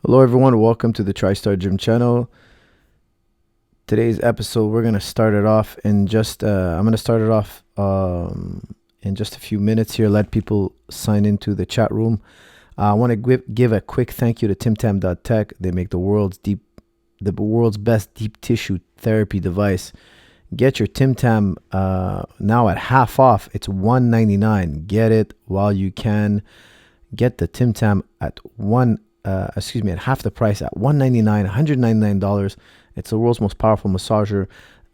Hello everyone, welcome to the Tristar Gym channel. Today's episode, we're gonna start it off in just I'm gonna start it off in just a few minutes here. Let people sign into the chat room. I want to give a quick thank you to timtam.tech. They make the world's best deep tissue therapy device. Get your Tim Tam now at half off. It's $199. Get it while you can. Get the Tim Tam at at half the price at $199, $199. It's the world's most powerful massager.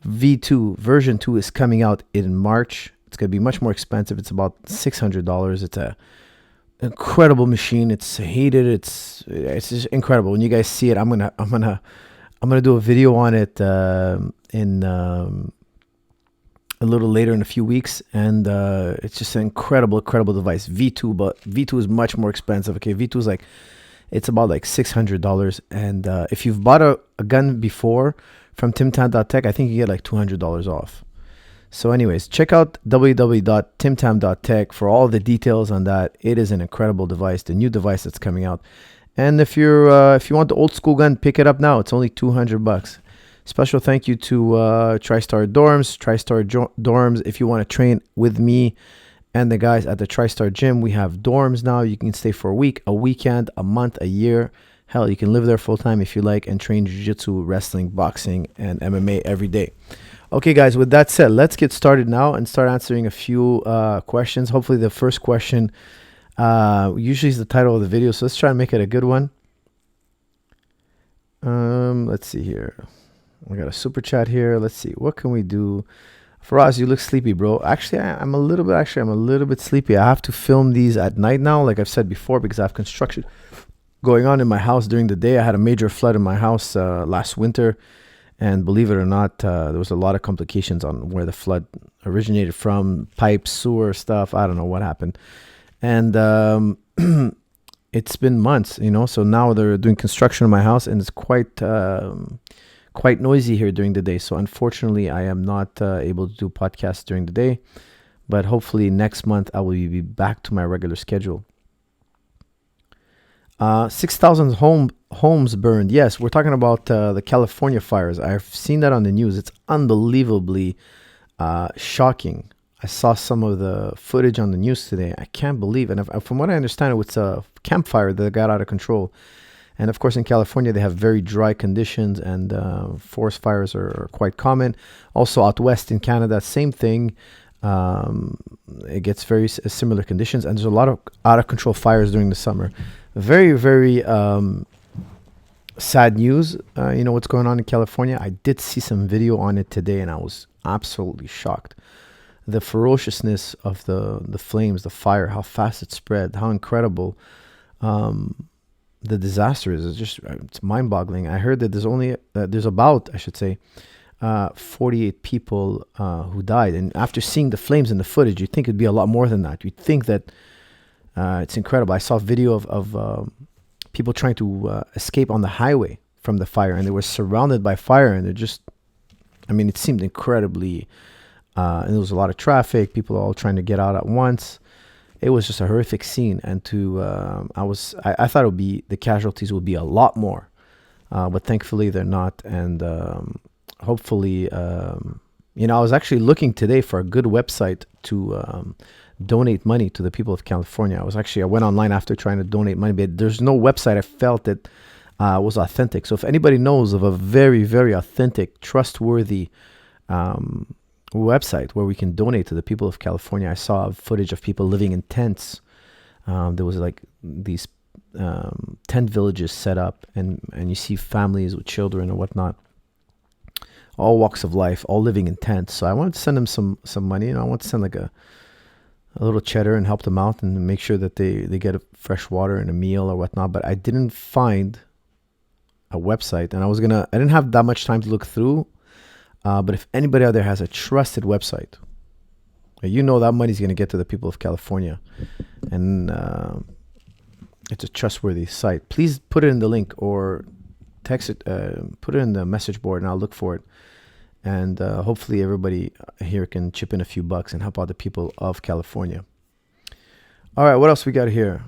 V2 version 2 is coming out in March. It's going to be much more expensive. It's about $600. It's a incredible machine. It's heated. It's just incredible. When you guys see it, I'm gonna do a video on it in a little later in a few weeks, and it's just an incredible device. V2, but V2 is much more expensive. Okay, V2 is it's about $600, and if you've bought a gun before from timtam.tech, I think you get $200 off. So anyways, check out www.timtam.tech for all the details on that. It is an incredible device, the new device that's coming out. And if you want the old school gun, pick it up now. It's only $200. Special thank you to Tristar Dorms. If you want to train with me and the guys at the Tristar Gym, we have dorms now. You can stay for a week, a weekend, a month, a year. Hell, you can live there full time if you like and train Jiu-Jitsu, wrestling, boxing, and MMA every day. Okay, guys, with that said, let's get started now and start answering a few questions. Hopefully the first question usually is the title of the video, so let's try and make it a good one. Let's see here. We got a super chat here. Let's see. What can we do? Faraz, you look sleepy, bro. Actually, I'm a little bit sleepy. I have to film these at night now, like I've said before, because I have construction going on in my house during the day. I had a major flood in my house last winter, and believe it or not, there was a lot of complications on where the flood originated from, pipes, sewer stuff. I don't know what happened. And it's been months, so now they're doing construction in my house, and it's quite noisy here during the day. So unfortunately, I am not able to do podcasts during the day, but hopefully next month I will be back to my regular schedule. 6,000 homes burned. Yes, we're talking about the California fires. I've seen that on the news. It's unbelievably shocking. I saw some of the footage on the news today. I can't believe it. And from what I understand, it was a campfire that got out of control. And of course, in California, they have very dry conditions, and forest fires are quite common. Also out west in Canada, same thing. It gets very similar conditions, and there's a lot of out of control fires during the summer. Very, very sad news. What's going on in California. I did see some video on it today, and I was absolutely shocked. The ferociousness of the flames, the fire, how fast it spread, how incredible. The disaster is it's mind-boggling. I heard that there's about 48 people who died, and after seeing the flames in the footage, you'd think it'd be a lot more than that. You'd think that it's incredible. I saw a video of people trying to escape on the highway from the fire, and they were surrounded by fire, and it seemed incredibly, and there was a lot of traffic, people all trying to get out at once. It was just a horrific scene, and I thought the casualties would be a lot more, but thankfully they're not. And hopefully, I was actually looking today for a good website to donate money to the people of California. I went online after trying to donate money, but there's no website I felt that was authentic. So if anybody knows of a very, very authentic, trustworthy website where we can donate to the people of California. I saw footage of people living in tents. There was these tent villages set up, and you see families with children and whatnot, all walks of life, all living in tents. So I wanted to send them some money, and I want to send a little cheddar and help them out and make sure that they get fresh water and a meal or whatnot. But I didn't find a website, and I didn't have that much time to look through. But if anybody out there has a trusted website, that money's going to get to the people of California, and it's a trustworthy site, please put it in the link or text it, put it in the message board, and I'll look for it. And hopefully everybody here can chip in a few bucks and help out the people of California. All right, what else we got here?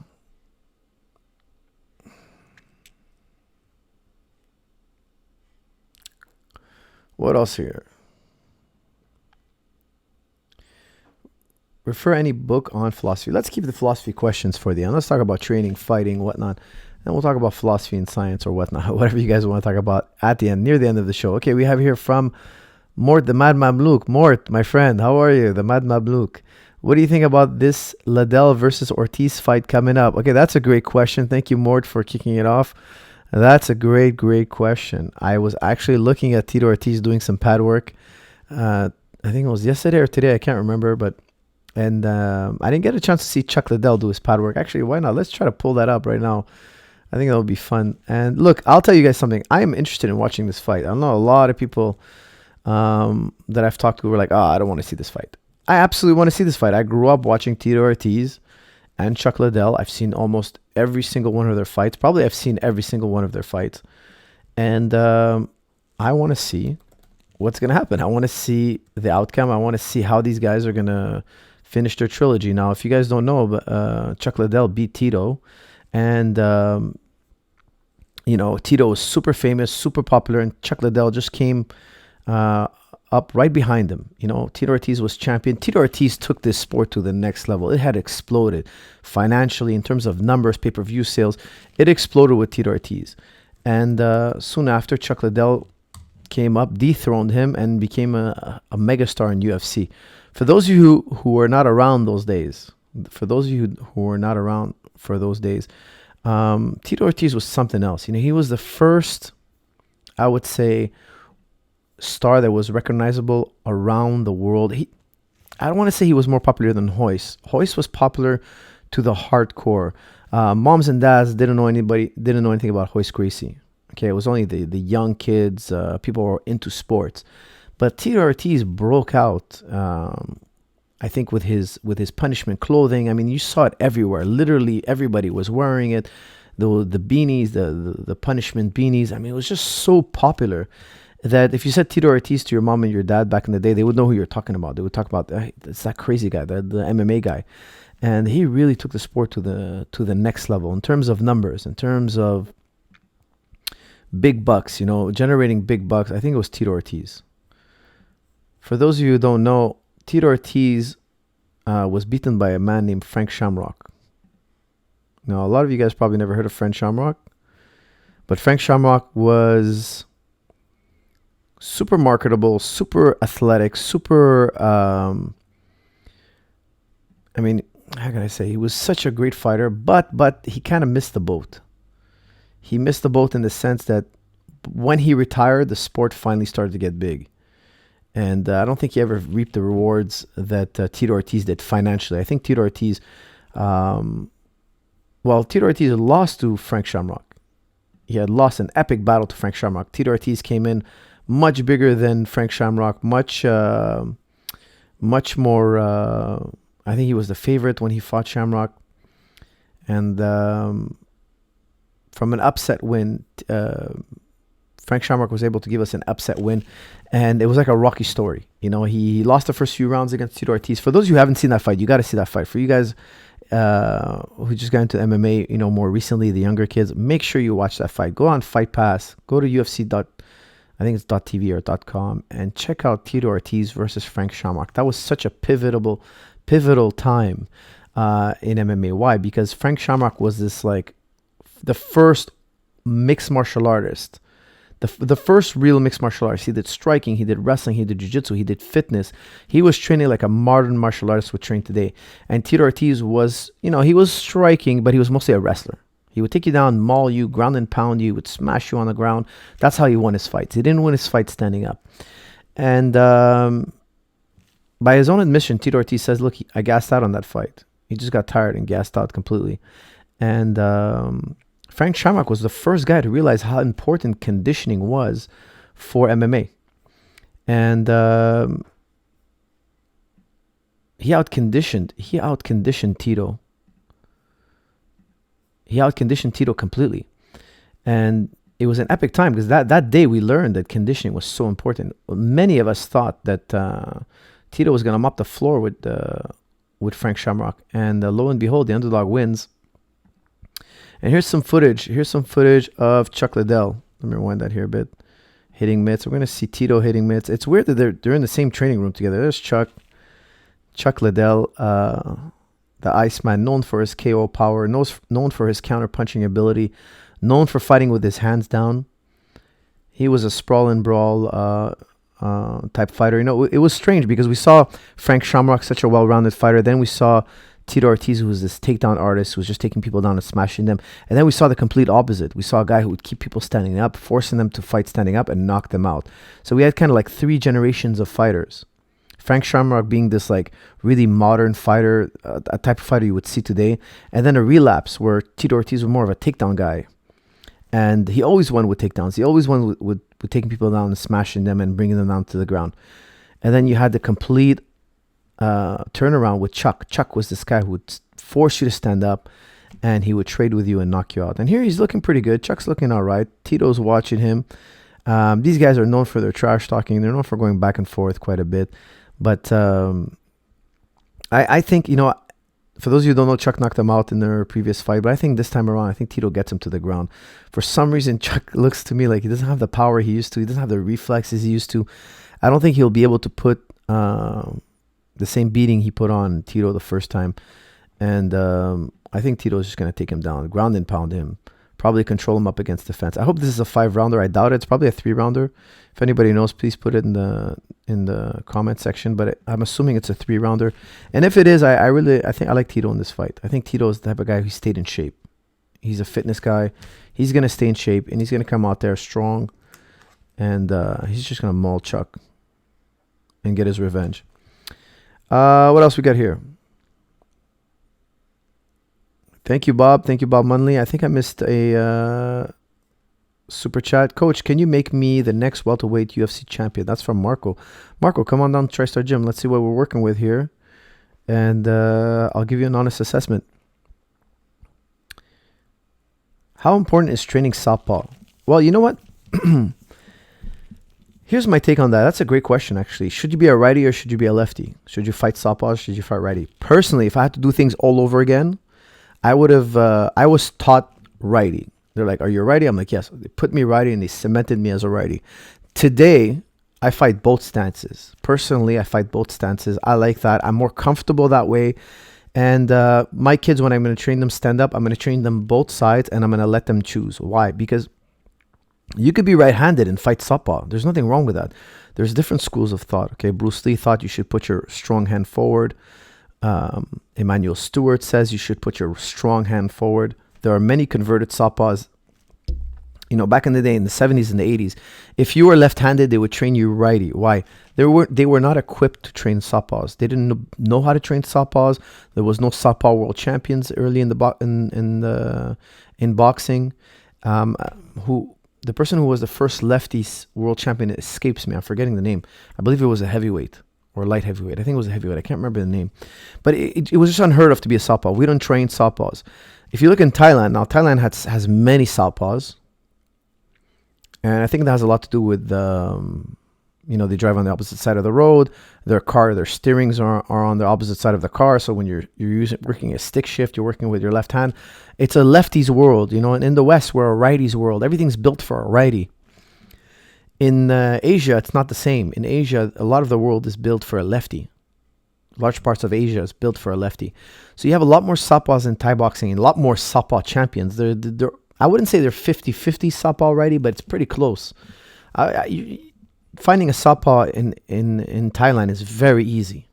What else here? Refer any book on philosophy. Let's keep the philosophy questions for the end. Let's talk about training, fighting, whatnot. And we'll talk about philosophy and science or whatnot, whatever you guys want to talk about at the end, near the end of the show. Okay, we have here from Mort, the Mad Mamluk. Mort, my friend, how are you? The Mad Mamluk. What do you think about this Liddell versus Ortiz fight coming up? Okay, that's a great question. Thank you, Mort, for kicking it off. That's a great, great question. I was actually looking at Tito Ortiz doing some pad work. I think it was yesterday or today. I can't remember, but I didn't get a chance to see Chuck Liddell do his pad work. Actually, why not? Let's try to pull that up right now. I think that would be fun. And look, I'll tell you guys something. I am interested in watching this fight. I know a lot of people that I've talked to were like, oh, I don't want to see this fight. I absolutely want to see this fight. I grew up watching Tito Ortiz and Chuck Liddell. I've seen almost every single one of their fights. Probably I've seen every single one of their fights. And I want to see what's going to happen. I want to see the outcome. I want to see how these guys are going to finish their trilogy. Now, if you guys don't know, Chuck Liddell beat Tito. And, Tito was super famous, super popular. And Chuck Liddell just came up right behind him. Tito Ortiz was champion. Tito Ortiz took this sport to the next level. It had exploded financially in terms of numbers, pay-per-view sales. It exploded with Tito Ortiz. And soon after, Chuck Liddell came up, dethroned him, and became a megastar in UFC. For those of you who were not around those days, Tito Ortiz was something else. He was the first, I would say, star that was recognizable around the world. I don't want to say he was more popular than Royce. Royce was popular to the hardcore. Moms and dads didn't know anything about Royce Gracie. Okay, it was only the young kids, people who were into sports. But Tito Ortiz broke out, I think, with his punishment clothing. I mean, you saw it everywhere. Literally, everybody was wearing it. The beanies, the punishment beanies. I mean, it was just so popular that if you said Tito Ortiz to your mom and your dad back in the day, they would know who you're talking about. They would talk about, hey, it's that crazy guy, the MMA guy. And he really took the sport to the next level in terms of numbers, in terms of big bucks, generating big bucks. I think it was Tito Ortiz. For those of you who don't know, Tito Ortiz was beaten by a man named Frank Shamrock. Now, a lot of you guys probably never heard of Frank Shamrock, but Frank Shamrock was super marketable, super athletic, super, how can I say? He was such a great fighter, but he kind of missed the boat. He missed the boat in the sense that when he retired, the sport finally started to get big. And I don't think he ever reaped the rewards that Tito Ortiz did financially. I think Tito Ortiz, Tito Ortiz lost to Frank Shamrock. He had lost an epic battle to Frank Shamrock. Tito Ortiz came in much bigger than Frank Shamrock, much more. I think he was the favorite when he fought Shamrock. And from an upset win, Frank Shamrock was able to give us an upset win, and it was like a Rocky story. He lost the first few rounds against Tito Ortiz. For those of you who haven't seen that fight, you got to see that fight. For you guys who just got into MMA, more recently, the younger kids, make sure you watch that fight. Go on Fight Pass, go to UFC. I think it's .tv or .com, and check out Tito Ortiz versus Frank Shamrock. That was such a pivotal time in MMA. Why? Because Frank Shamrock was this the first mixed martial artist. The first real mixed martial artist. He did striking, he did wrestling, he did jiu-jitsu, he did fitness. He was training like a modern martial artist would train today. And Tito Ortiz was, he was striking, but he was mostly a wrestler. He would take you down, maul you, ground and pound you, would smash you on the ground. That's how he won his fights. He didn't win his fight standing up. And by his own admission, Tito Ortiz says, look, I gassed out on that fight. He just got tired and gassed out completely. And Frank Shamrock was the first guy to realize how important conditioning was for MMA. And he outconditioned Tito. He outconditioned Tito completely. And it was an epic time because that day we learned that conditioning was so important. Many of us thought that Tito was going to mop the floor with Frank Shamrock. And lo and behold, the underdog wins. And here's some footage. Here's some footage of Chuck Liddell. Let me rewind that here a bit. hitting mitts. We're going to see Tito hitting mitts. It's weird that they're in the same training room together. There's Chuck Liddell, the Iceman, known for his KO power, known for his counter-punching ability, known for fighting with his hands down. He was a sprawl and brawl type fighter. You know, it was strange because we saw Frank Shamrock, such a well-rounded fighter. Then we saw Tito Ortiz, who was this takedown artist, who was just taking people down and smashing them. And then we saw the complete opposite. We saw a guy who would keep people standing up, forcing them to fight standing up and knock them out. So we had kind of like 3 generations of fighters. Frank Shamrock being this like really modern fighter, a type of fighter you would see today. And then a relapse where Tito Ortiz was more of a takedown guy. And he always won with takedowns. He always won with taking people down and smashing them and bringing them down to the ground. And then you had the complete turnaround with Chuck. Chuck was this guy who would force you to stand up, and he would trade with you and knock you out. And here he's looking pretty good. Chuck's looking all right. Tito's watching him. These guys are known for their trash talking. They're known for going back and forth quite a bit. But I think, you know, for those of you who don't know, Chuck knocked him out in their previous fight. But I think this time around, I think Tito gets him to the ground. For some reason, Chuck looks to me like he doesn't have the power he used to. He doesn't have the reflexes he used to. I don't think he'll be able to put the same beating he put on Tito the first time. And I think Tito's just going to take him down, ground and pound him, probably control him up against the fence. I hope this is a 5-rounder. I doubt it. It's probably a 3-rounder. If anybody knows, please put it in the comment section. But I'm assuming it's a 3-rounder. And if it is, I think I like Tito in this fight. I think Tito is the type of guy who stayed in shape. He's a fitness guy. He's going to stay in shape, and he's going to come out there strong. And he's just going to maul Chuck and get his revenge. What else we got here? Thank you, Bob. Thank you, Bob Munley. I think I missed a super chat. Coach, can you make me the next welterweight UFC champion? That's from Marco. Marco, come on down to Tristar Gym. Let's see what we're working with here. And I'll give you an honest assessment. How important is training Southpaw? Well, you know what? Here's my take on that. That's a great question, actually. Should you be a righty or should you be a lefty? Should you fight Southpaw or should you fight righty? Personally, if I had to do things all over again, I would have, I was taught righty. They're like, are you a righty? I'm like, yes. They put me righty and they cemented me as a righty. Today, I fight both stances. Personally, I fight both stances. I like that. I'm more comfortable that way. And my kids, when I'm going to train them stand up, I'm going to train them both sides and I'm going to let them choose. Why? Because you could be right-handed and fight Southpaw. There's nothing wrong with that. There's different schools of thought. Okay, Bruce Lee thought you should put your strong hand forward. Emmanuel Stewart says you should put your strong hand forward. There are many converted Southpaws. You know, back in the day, in the 70s and the 80s, if you were left-handed, they would train you righty. Why? They were not equipped to train Southpaws. They didn't know how to train Southpaws. There was no Southpaw world champions early in boxing. The person who was the first lefty world champion escapes me. I'm forgetting the name. I believe it was a heavyweight or light heavyweight. I think it was a heavyweight. I can't remember the name. But it was just unheard of to be a Southpaw. We don't train Southpaws. If you look in Thailand, now Thailand has many Southpaws. And I think that has a lot to do with, they drive on the opposite side of the road. Their steerings are on the opposite side of the car. So when you're working a stick shift, you're working with your left hand. It's a lefty's world, and in the West, we're a righty's world. Everything's built for a righty. In Asia, it's not the same. In Asia, a lot of the world is built for a lefty. Large parts of Asia is built for a lefty. So you have a lot more Southpaws in Thai boxing and a lot more Southpaw champions. I wouldn't say they're 50-50 Southpaw righty, but it's pretty close. Finding a Southpaw in Thailand is very easy.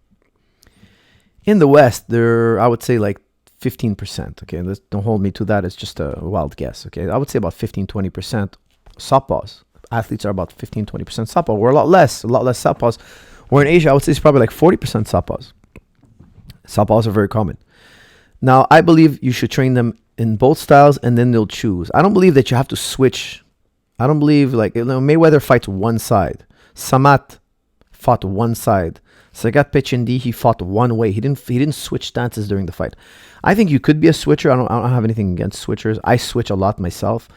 In the West, I would say like 15%. Okay, don't hold me to that. It's just a wild guess. Okay, I would say about 15-20% Southpaws. Athletes are about 15-20% Southpaw. We're a lot less Southpaws. Where in Asia, I would say it's probably like 40% Southpaws. Southpaws are very common. Now, I believe you should train them in both styles and then they'll choose. I don't believe that you have to switch. I don't believe Mayweather fights one side. Samat fought one side. Sagat Pechindi, he fought one way. He didn't switch stances during the fight. I think you could be a switcher. I don't have anything against switchers. I switch a lot myself.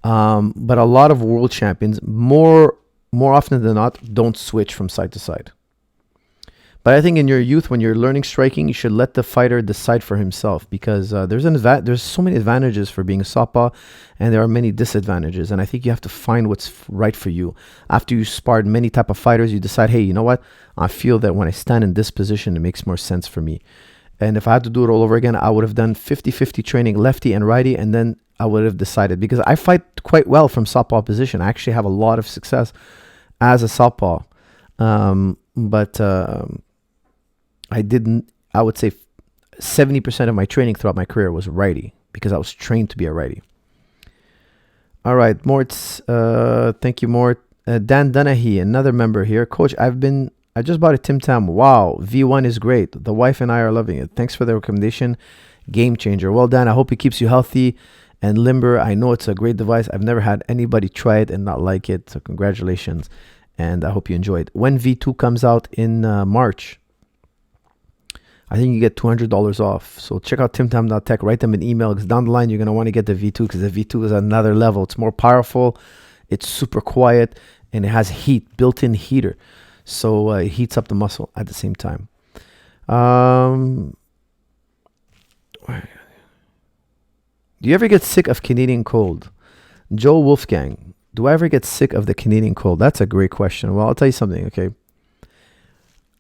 But a lot of world champions, more often than not, don't switch from side to side. But I think in your youth, when you're learning striking, you should let the fighter decide for himself, because there's so many advantages for being a southpaw, and there are many disadvantages. And I think you have to find what's right for you. After you sparred many type of fighters, you decide, hey, you know what? I feel that when I stand in this position, it makes more sense for me. And if I had to do it all over again, I would have done 50-50 training lefty and righty, and then I would have decided, because I fight quite well from southpaw position. I actually have a lot of success as a southpaw. But I would say 70% of my training throughout my career was righty, because I was trained to be a righty. All right, Mort's, thank you, Mort. Dan Dunahy, another member here. Coach, I just bought a Tim Tam. Wow, V1 is great. The wife and I are loving it. Thanks for the recommendation. Game changer. Well done. I hope it keeps you healthy and limber. I know it's a great device. I've never had anybody try it and not like it. So congratulations. And I hope you enjoy it. When V2 comes out in March, I think you get $200 off. So check out timtam.tech. Write them an email, because down the line you're going to want to get the V2, because the V2 is another level. It's more powerful. It's super quiet, and it has heat, built-in heater. So it heats up the muscle at the same time. Do you ever get sick of Canadian cold? Joe Wolfgang, do I ever get sick of the Canadian cold? That's a great question. Well, I'll tell you something, okay?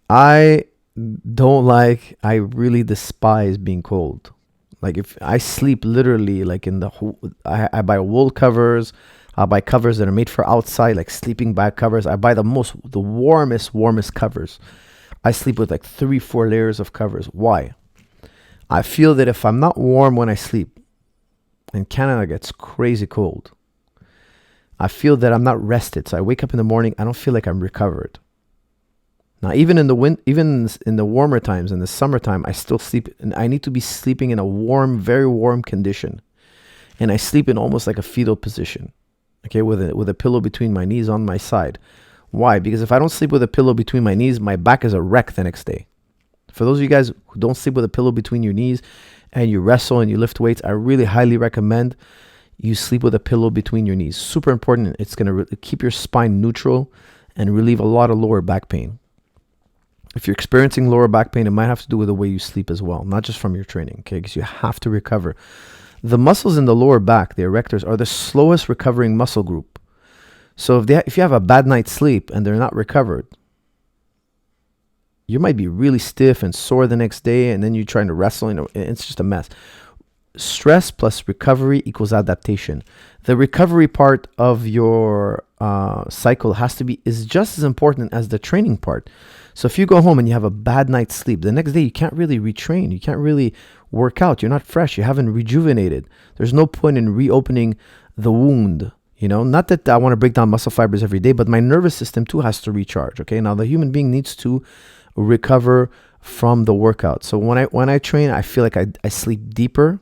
I really despise being cold. Like, if I sleep literally like I buy wool covers. I buy covers that are made for outside, like sleeping bag covers. I buy the warmest covers. I sleep with like 3-4 layers of covers. Why? I feel that if I'm not warm when I sleep, and Canada gets crazy cold, I feel that I'm not rested. So I wake up in the morning, I don't feel like I'm recovered. Now, even in the warmer times, in the summertime, I still sleep, and I need to be sleeping in a warm, very warm condition. And I sleep in almost like a fetal position. Okay, with a pillow between my knees on my side. Why? Because if I don't sleep with a pillow between my knees, my back is a wreck the next day. For those of you guys who don't sleep with a pillow between your knees and you wrestle and you lift weights, I really highly recommend you sleep with a pillow between your knees. Super important. It's going to keep your spine neutral and relieve a lot of lower back pain. If you're experiencing lower back pain, it might have to do with the way you sleep as well, not just from your training, okay? Because you have to recover. The muscles in the lower back, the erectors, are the slowest recovering muscle group. So if you have a bad night's sleep and they're not recovered, you might be really stiff and sore the next day, and then you're trying to wrestle. It's just a mess. Stress plus recovery equals adaptation. The recovery part of your cycle is just as important as the training part. So if you go home and you have a bad night's sleep, the next day you can't really retrain. You can't really work out. You're not fresh. You haven't rejuvenated. There's no point in reopening the wound. Not that I want to break down muscle fibers every day, but my nervous system too has to recharge. Okay. Now the human being needs to recover from the workout. So when I train, I feel like I sleep deeper.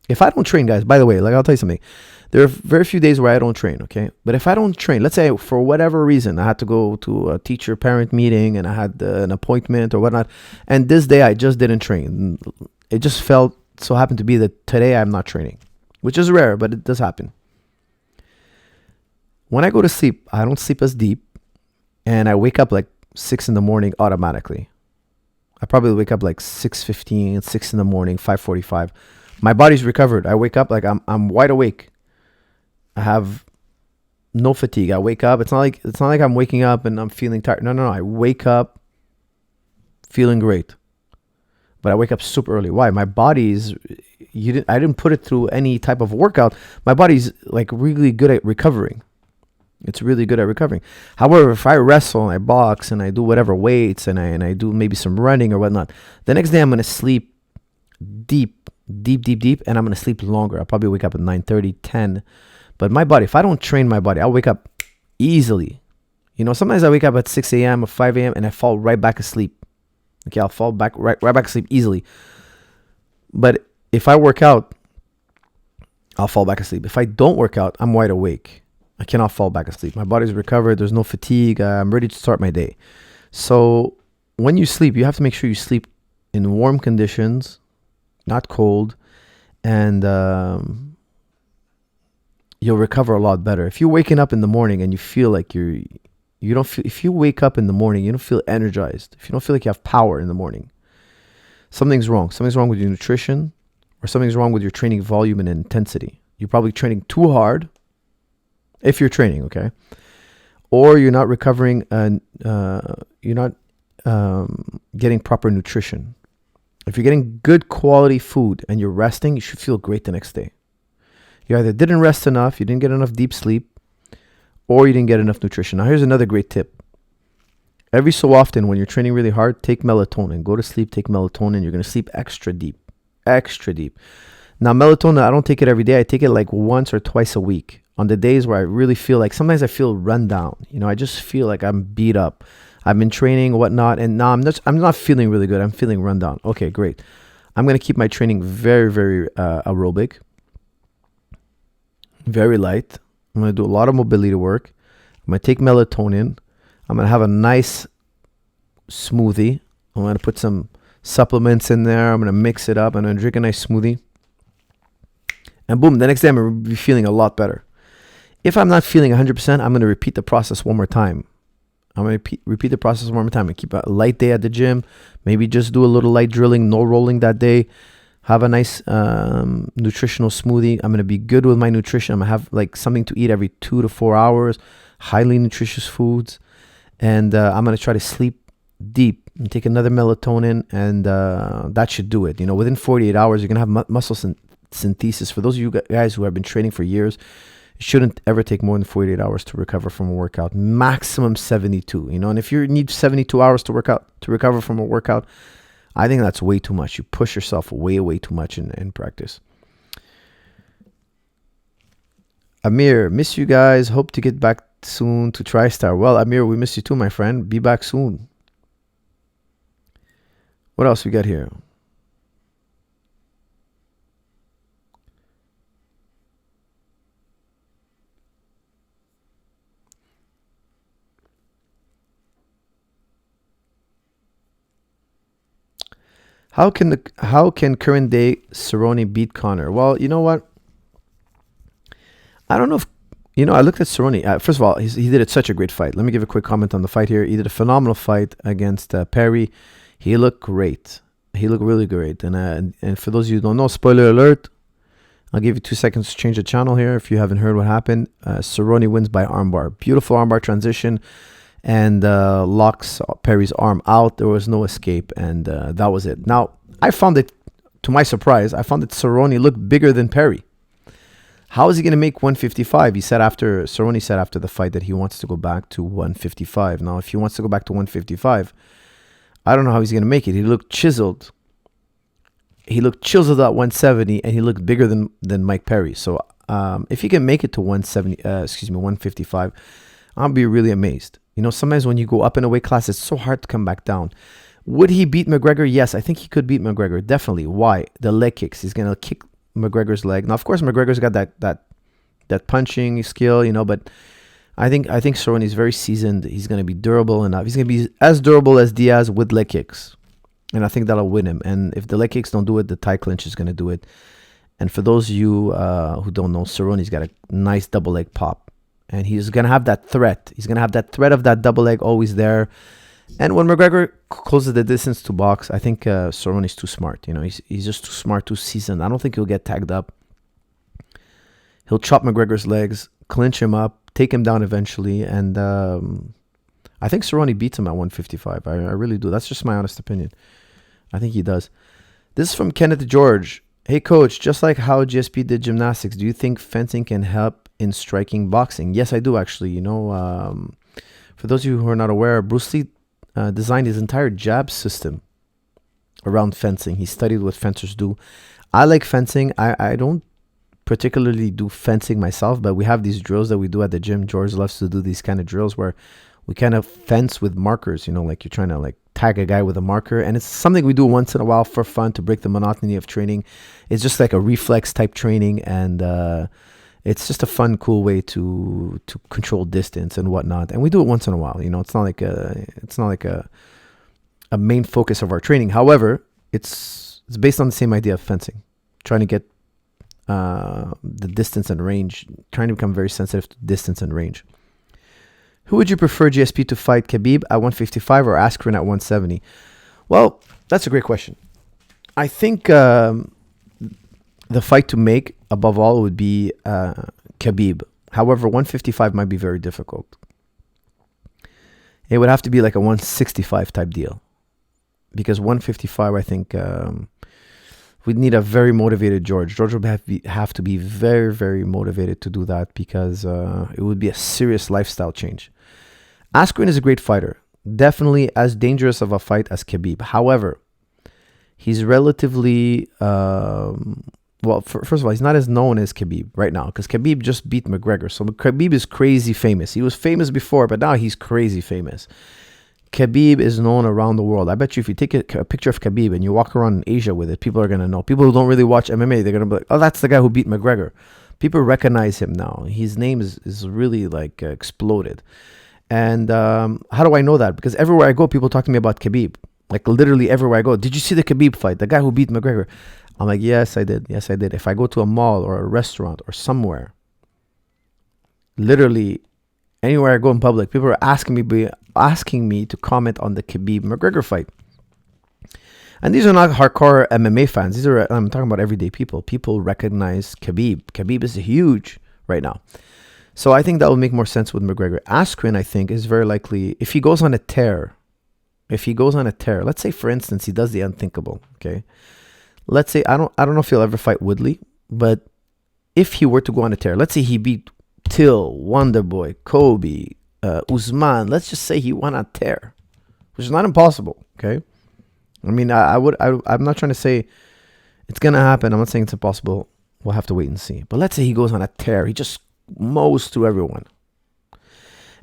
If I don't train, guys, by the way, like, I'll tell you something. There are very few days where I don't train, okay? But if I don't train, let's say for whatever reason, I had to go to a teacher-parent meeting and I had an appointment or whatnot, and this day I just didn't train. It just happened to be that today I'm not training, which is rare, but it does happen. When I go to sleep, I don't sleep as deep, and I wake up like 6 in the morning automatically. I probably wake up like 6:15, 6 in the morning, 5:45. My body's recovered. I wake up like I'm wide awake. I have no fatigue. I wake up. It's not like I'm waking up and I'm feeling tired. No. I wake up feeling great. But I wake up super early. Why? My body's I didn't put it through any type of workout. My body's like really good at recovering. It's really good at recovering. However, if I wrestle and I box and I do whatever weights and I do maybe some running or whatnot, the next day I'm going to sleep deep, and I'm going to sleep longer. I'll probably wake up at 9:30, 10. But my body, if I don't train my body, I'll wake up easily. Sometimes I wake up at 6 a.m. or 5 a.m. and I fall right back asleep. Okay, I'll fall back right back asleep easily. But if I work out, I'll fall back asleep. If I don't work out, I'm wide awake. I cannot fall back asleep. My body's recovered. There's no fatigue. I'm ready to start my day. So when you sleep, you have to make sure you sleep in warm conditions, not cold, and you'll recover a lot better. If you're waking up in the morning and you feel like you don't feel, if you wake up in the morning, you don't feel energized, if you don't feel like you have power in the morning, something's wrong. Something's wrong with your nutrition, or something's wrong with your training volume and intensity. You're probably training too hard, if you're training, okay? Or you're not recovering, and you're not getting proper nutrition. If you're getting good quality food and you're resting, you should feel great the next day. You either didn't rest enough, you didn't get enough deep sleep, or you didn't get enough nutrition. Now, here's another great tip. Every so often, when you're training really hard, take melatonin. Go to sleep, take melatonin. You're going to sleep extra deep. Extra deep. Now, melatonin, I don't take it every day. I take it like once or twice a week. On the days where I really feel like, sometimes I feel run down. I just feel like I'm beat up. I've been training, whatnot, and now I'm not feeling really good. I'm feeling run down. Okay, great. I'm going to keep my training very, very aerobic. Very light. I'm going to do a lot of mobility work. I'm going to take melatonin. I'm going to have a nice smoothie. I'm going to put some supplements in there. I'm going to mix it up. I'm going to drink a nice smoothie. And boom, the next day I'm going to be feeling a lot better. If I'm not feeling 100%, I'm going to repeat the process one more time. I'm going to repeat the process one more time and keep a light day at the gym. Maybe just do a little light drilling, no rolling that day. Have a nice nutritional smoothie. I'm going to be good with my nutrition. I'm going to have like something to eat every 2 to 4 hours. Highly nutritious foods. And I'm going to try to sleep deep and take another melatonin. And that should do it. Within 48 hours, you're going to have muscle synthesis. For those of you guys who have been training for years, it shouldn't ever take more than 48 hours to recover from a workout. Maximum 72, and if you need 72 hours to recover from a workout, I think that's way too much. You push yourself way too much in practice. Amir, miss you guys. Hope to get back soon to Tristar. Well, Amir, we miss you too, my friend. Be back soon. What else we got here? How can current day Cerrone beat Conor? Well, you know what? I don't know if I looked at Cerrone. First of all, he did such a great fight. Let me give a quick comment on the fight here. He did a phenomenal fight against Perry. He looked great. He looked really great. And for those of you who don't know, spoiler alert. I'll give you 2 seconds to change the channel here if you haven't heard what happened. Cerrone wins by armbar. Beautiful armbar transition. And locks Perry's arm out. There was no escape, and that was it. Now, I found it, to my surprise, that Cerrone looked bigger than Perry. How is he going to make 155? Cerrone said after the fight that he wants to go back to 155. Now, if he wants to go back to 155, I don't know how he's going to make it. He looked chiseled. He looked chiseled at 170, and he looked bigger than Mike Perry. So, if he can make it to 155, I'll be really amazed. Sometimes when you go up in a weight class, it's so hard to come back down. Would he beat McGregor? Yes, I think he could beat McGregor. Definitely. Why? The leg kicks. He's going to kick McGregor's leg. Now, of course, McGregor's got that punching skill, but I think Cerrone is very seasoned. He's going to be durable enough. He's going to be as durable as Diaz with leg kicks. And I think that'll win him. And if the leg kicks don't do it, the tie clinch is going to do it. And for those of you who don't know, Cerrone's got a nice double leg pop. And he's going to have that threat. He's going to have that threat of that double leg always there. And when McGregor closes the distance to box, I think Cerrone is too smart. He's just too smart, too seasoned. I don't think he'll get tagged up. He'll chop McGregor's legs, clinch him up, take him down eventually. And I think Cerrone beats him at 155. I really do. That's just my honest opinion. I think he does. This is from Kenneth George. Hey, coach, just like how GSP did gymnastics, do you think fencing can help in striking boxing? Yes, I do, actually. For those of you who are not aware, Bruce Lee designed his entire jab system around fencing. He studied what fencers do. I like fencing. I don't particularly do fencing myself, but we have these drills that we do at the gym. George loves to do these kind of drills where we kind of fence with markers, like you're trying to tag a guy with a marker. And it's something we do once in a while for fun to break the monotony of training. It's just like a reflex type training, and it's just a fun, cool way to control distance and whatnot. And we do it once in a while. It's not like a main focus of our training. However, it's based on the same idea of fencing, trying to get the distance and range, trying to become very sensitive to distance and range. Who would you prefer GSP to fight, Khabib at 155 or Askren at 170? Well, that's a great question. I think the fight to make, above all, would be Khabib. However, 155 might be very difficult. It would have to be like a 165 type deal. Because 155, I think, we'd need a very motivated George. George would have to be very, very motivated to do that because it would be a serious lifestyle change. Askren is a great fighter. Definitely as dangerous of a fight as Khabib. However, he's relatively... first of all, he's not as known as Khabib right now because Khabib just beat McGregor. So Khabib is crazy famous. He was famous before, but now he's crazy famous. Khabib is known around the world. I bet you if you take a picture of Khabib and you walk around in Asia with it, people are going to know. People who don't really watch MMA, they're going to be like, oh, that's the guy who beat McGregor. People recognize him now. His name is really like exploded. And how do I know that? Because everywhere I go, people talk to me about Khabib. Like literally everywhere I go. Did you see the Khabib fight? The guy who beat McGregor. I'm like, yes, I did. Yes, I did. If I go to a mall or a restaurant or somewhere, literally anywhere I go in public, people are asking me to comment on the Khabib McGregor fight. And these are not hardcore MMA fans. I'm talking about everyday people. People recognize Khabib. Khabib is huge right now. So I think that would make more sense with McGregor. Askren, I think, is very likely, if he goes on a tear, let's say, for instance, he does the unthinkable, okay? Let's say, I don't know if he'll ever fight Woodley, but if he were to go on a tear, let's say he beat Till, Wonderboy, Kobe, Usman, let's just say he went on a tear, which is not impossible, okay? I mean, I'm not trying to say it's going to happen. I'm not saying it's impossible. We'll have to wait and see. But let's say he goes on a tear. He just mows through everyone.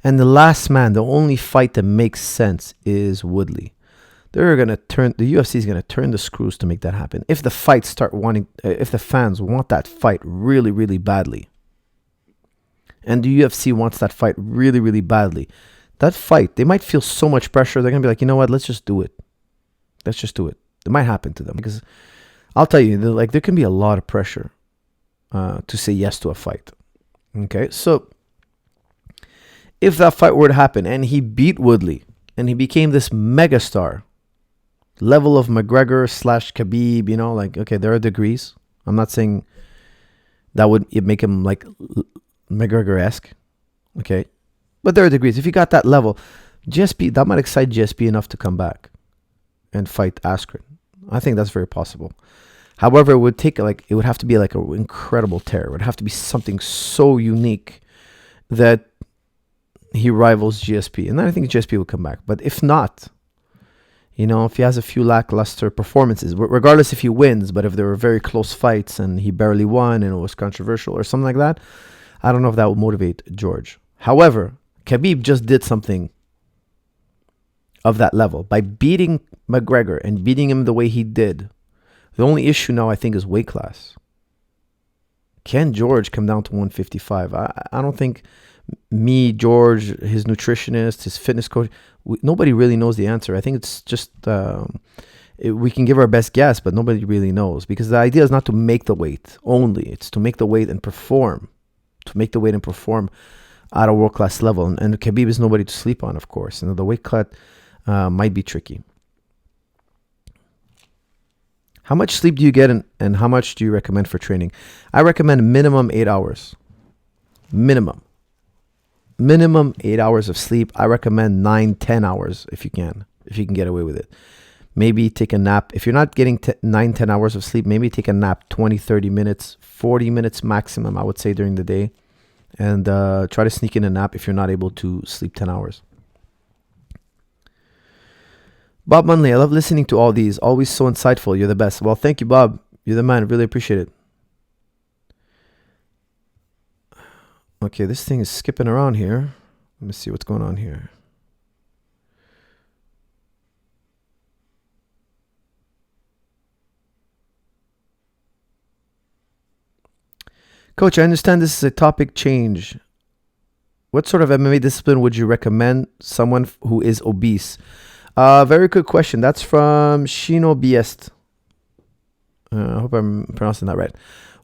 And the last man, the only fight that makes sense is Woodley. The UFC is going to turn the screws to make that happen. If the if the fans want that fight really, really badly, and the UFC wants that fight really, really badly, that fight, they might feel so much pressure. They're going to be like, you know what? Let's just do it. Let's just do it. It might happen to them because I'll tell you, there can be a lot of pressure to say yes to a fight. Okay, so if that fight were to happen and he beat Woodley and he became this megastar, level of McGregor / Khabib, okay, there are degrees. I'm not saying that would make him like McGregor-esque, okay, but there are degrees. If he got that level, that might excite GSP enough to come back and fight Askren. I think that's very possible. However, it would have to be like an incredible tear. It would have to be something so unique that he rivals GSP. And then I think GSP will come back. But if not, if he has a few lackluster performances, regardless if he wins, but if there were very close fights and he barely won and it was controversial or something like that, I don't know if that would motivate George. However, Khabib just did something of that level by beating McGregor and beating him the way he did. The only issue now, I think, is weight class. Can George come down to 155? I don't think me, George, his nutritionist, his fitness coach, nobody really knows the answer. I think it's just, we can give our best guess, but nobody really knows. Because the idea is not to make the weight only. It's to make the weight and perform. To make the weight and perform at a world-class level. And Khabib is nobody to sleep on, of course. And the weight cut might be tricky. How much sleep do you get and how much do you recommend for training? I recommend minimum 8 hours. Minimum 8 hours of sleep. I recommend 9-10 hours if you can get away with it. Maybe take a nap. If you're not getting 9-10 hours of sleep, maybe take a nap 20-30 minutes, 40 minutes maximum, I would say, during the day. And try to sneak in a nap if you're not able to sleep 10 hours. Bob Munley, I love listening to all these. Always so insightful. You're the best. Well, thank you, Bob. You're the man. Really appreciate it. Okay, this thing is skipping around here. Let me see what's going on here. Coach, I understand this is a topic change. What sort of MMA discipline would you recommend someone who is obese? Very good question. That's from Shino Biest. I hope I'm pronouncing that right.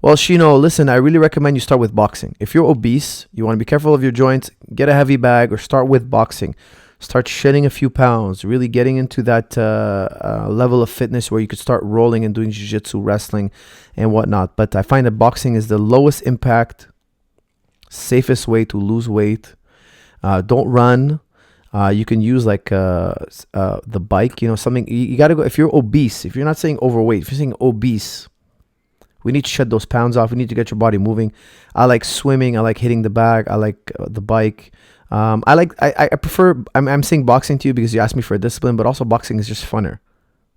Well, Shino, listen, I really recommend you start with boxing. If you're obese, you want to be careful of your joints, get a heavy bag or start with boxing. Start shedding a few pounds, really getting into that level of fitness where you could start rolling and doing jiu-jitsu, wrestling, and whatnot. But I find that boxing is the lowest impact, safest way to lose weight. Don't run. You can use like the bike, something. You got to go, if you're obese, if you're not saying overweight, if you're saying obese, we need to shed those pounds off. We need to get your body moving. I like swimming. I like hitting the bag. I like the bike. I prefer, I'm saying boxing to you because you asked me for a discipline, but also boxing is just funner.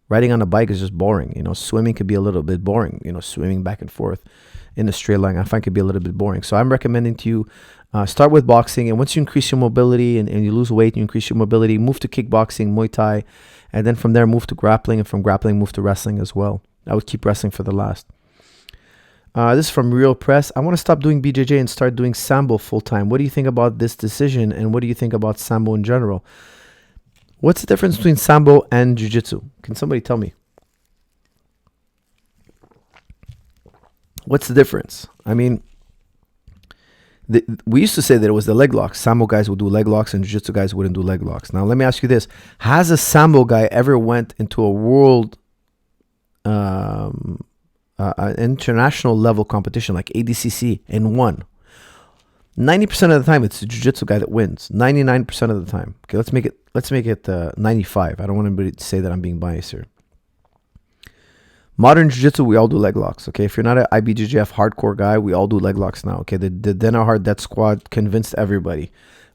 Riding on a bike is just boring. Swimming could be a little bit boring. Swimming back and forth in a straight line, I find could be a little bit boring. So I'm recommending to you, start with boxing. And once you increase your mobility and you lose weight, you increase your mobility, move to kickboxing, Muay Thai. And then from there, move to grappling. And from grappling, move to wrestling as well. I would keep wrestling for the last. This is from Real Press. I want to stop doing BJJ and start doing Sambo full time. What do you think about this decision? And what do you think about Sambo in general? What's the difference between Sambo and Jiu-Jitsu? Can somebody tell me? What's the difference? I mean, we used to say that it was the leg locks. Sambo guys would do leg locks and Jiu-Jitsu guys wouldn't do leg locks. Now, let me ask you this. Has a Sambo guy ever went into a world international level competition like ADCC and won? 90% of the time it's the jiu-jitsu guy that wins. 99% of the time. Okay, let's make it 95. I don't want anybody to say that I'm being biased here. Modern jiu-jitsu, we all do leg locks. Okay, if you're not an IBJJF hardcore guy, we all do leg locks now. Okay, the Danaher Death Squad convinced everybody.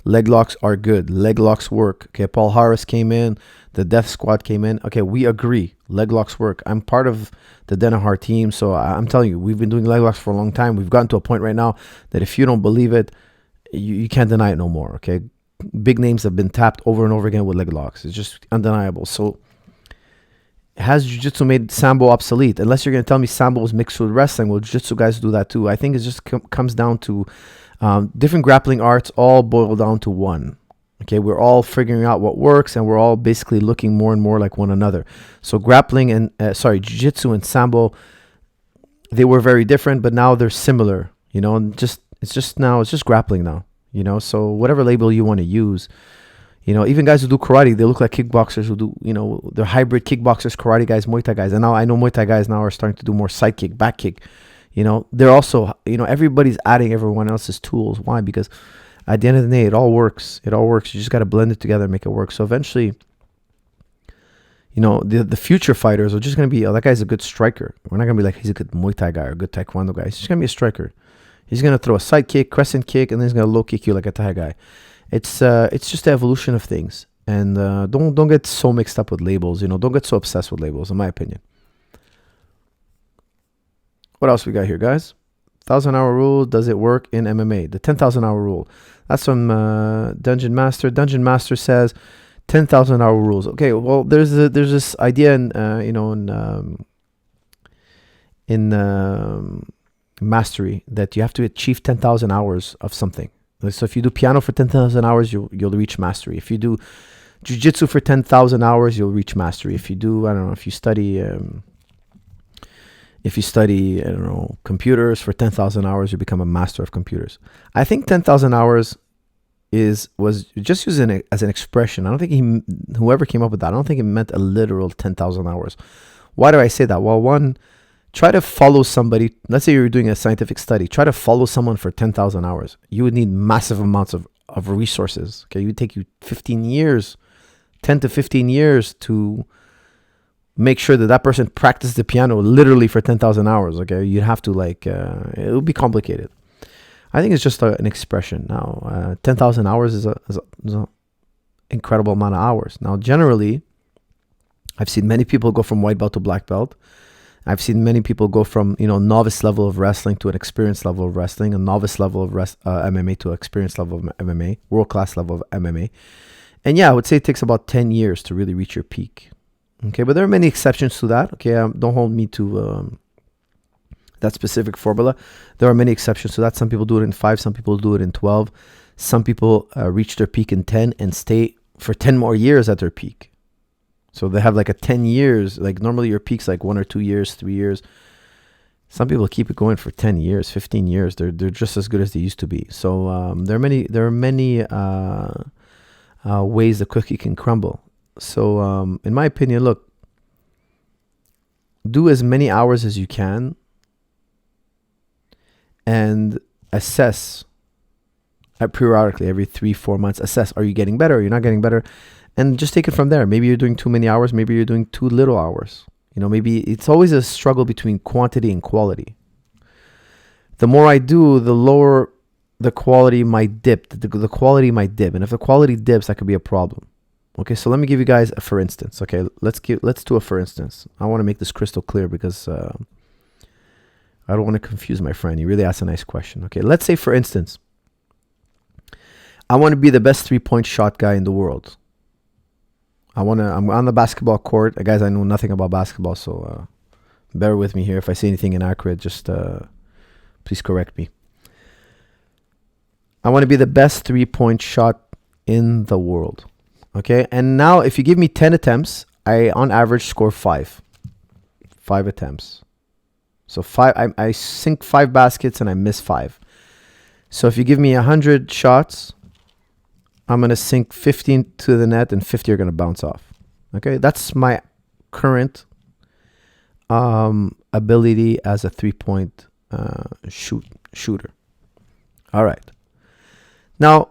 Leg locks are good. Leg locks work. Okay, Paul Harris came in. The Death Squad came in. Okay, we agree. Leg locks work. I'm part of the Danaher team, so I'm telling you, we've been doing leg locks for a long time. We've gotten to a point right now that if you don't believe it, you can't deny it no more. Okay, big names have been tapped over and over again with leg locks. It's just undeniable. So has Jiu-Jitsu made Sambo obsolete? Unless you're going to tell me Sambo is mixed with wrestling. Well, Jiu-Jitsu guys do that too. I think it just comes down to different grappling arts all boil down to one. Okay, we're all figuring out what works, and we're all basically looking more and more like one another. So grappling and Jiu-Jitsu and Sambo, they were very different, but now they're similar. And it's just grappling now. So whatever label you want to use. Even guys who do karate, they look like kickboxers who do, they're hybrid kickboxers, karate guys, Muay Thai guys. And now I know Muay Thai guys now are starting to do more side kick, back kick. They're also, everybody's adding everyone else's tools. Why? Because at the end of the day, it all works. It all works. You just got to blend it together and make it work. So eventually, the future fighters are just going to be, that guy's a good striker. We're not going to be like, he's a good Muay Thai guy or a good Taekwondo guy. He's just going to be a striker. He's going to throw a side kick, crescent kick, and then he's going to low kick you like a Thai guy. It's just the evolution of things. And don't get so mixed up with labels. Don't get so obsessed with labels, in my opinion. What else we got here, guys? 1,000-hour rule, does it work in MMA? The 10,000-hour rule. That's from Dungeon Master. Dungeon Master says 10,000-hour rules. Okay, well, there's this idea in mastery that you have to achieve 10,000 hours of something. So if you do piano for 10,000 hours, you'll reach mastery. If you do jiu-jitsu for 10,000 hours, you'll reach mastery. If you do, if you study computers for 10,000 hours, you become a master of computers. I think 10,000 hours was just used as an expression. I don't think whoever came up with that, I don't think it meant a literal 10,000 hours. Why do I say that? Well, one, try to follow somebody. Let's say you're doing a scientific study. Try to follow someone for 10,000 hours. You would need massive amounts of resources. Okay, it would take you 15 years, 10 to 15 years to make sure that person practiced the piano literally for 10,000 hours. Okay, you'd have to it would be complicated. I think it's just an expression. Now, 10,000 hours is an incredible amount of hours. Now, generally, I've seen many people go from white belt to black belt. I've seen many people go from novice level of wrestling to an experienced level of wrestling, a novice level of MMA to an experienced level of MMA, world class level of MMA. And yeah, I would say it takes about 10 years to really reach your peak. Okay, but there are many exceptions to that. Okay, don't hold me to that specific formula. There are many exceptions to that. Some people do it in 5, some people do it in 12. Some people reach their peak in 10 and stay for 10 more years at their peak. So they have like a 10 years, like normally your peak's like 1 or 2 years, 3 years. Some people keep it going for 10 years, 15 years. They're just as good as they used to be. So there are many ways the cookie can crumble. So in my opinion, look, do as many hours as you can and assess periodically, every 3-4 months. Assess, are you getting better? Are you not getting better? And just take it from there. Maybe you're doing too many hours. Maybe you're doing too little hours. Maybe it's always a struggle between quantity and quality. The more I do, the lower the quality might dip. The quality might dip. And if the quality dips, that could be a problem. Okay, so let me give you guys a for instance. Okay, let's do a for instance. I want to make this crystal clear because I don't want to confuse my friend. He really asked a nice question. Okay, let's say for instance, I want to be the best 3-point shot guy in the world. I'm on the basketball court. Guys, I know nothing about basketball, so bear with me here. If I say anything inaccurate, just please correct me. I want to be the best 3-point shot in the world. Okay, and now if you give me 10 attempts, I on average score 5 attempts. So I sink 5 baskets and I miss 5. So if you give me 100 shots, I'm going to sink 15 to the net and 50 are going to bounce off. Okay, that's my current ability as a 3-point shooter. All right. Now,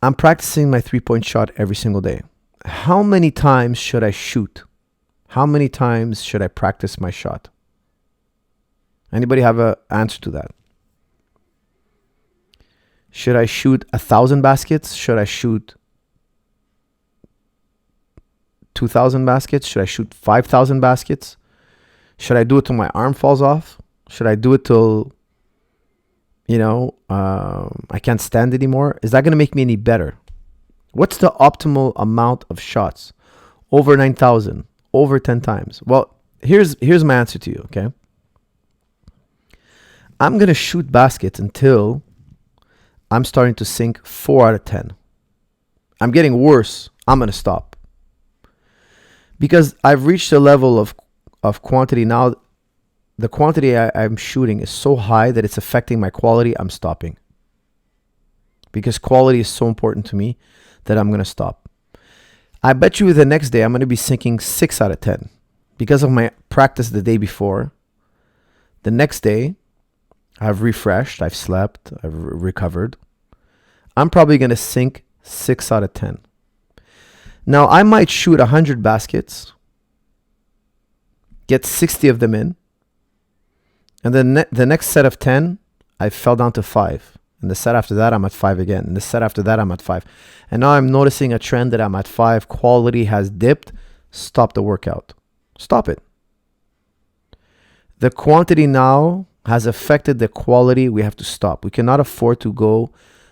I'm practicing my 3-point shot every single day. How many times should I shoot? How many times should I practice my shot? Anybody have an answer to that? Should I shoot 1,000 baskets? Should I shoot 2,000 baskets? Should I shoot 5,000 baskets? Should I do it till my arm falls off? Should I do it till, I can't stand anymore? Is that going to make me any better? What's the optimal amount of shots? Over 9,000, over 10 times. Well, here's my answer to you, okay? I'm going to shoot baskets until I'm starting to sink 4 out of 10. I'm getting worse. I'm going to stop. Because I've reached a level of quantity now. The quantity I'm shooting is so high that it's affecting my quality. I'm stopping. Because quality is so important to me that I'm going to stop. I bet you the next day I'm going to be sinking 6 out of 10. Because of my practice the day before. The next day, I've refreshed, I've slept, I've recovered. I'm probably going to sink 6 out of 10. Now, I might shoot 100 baskets, get 60 of them in, and then the next set of 10, I fell down to 5. And the set after that, I'm at 5 again. And the set after that, I'm at 5. And now I'm noticing a trend that I'm at 5. Quality has dipped. Stop the workout. Stop it. The quantity now has affected the quality. We have to stop. We cannot afford to go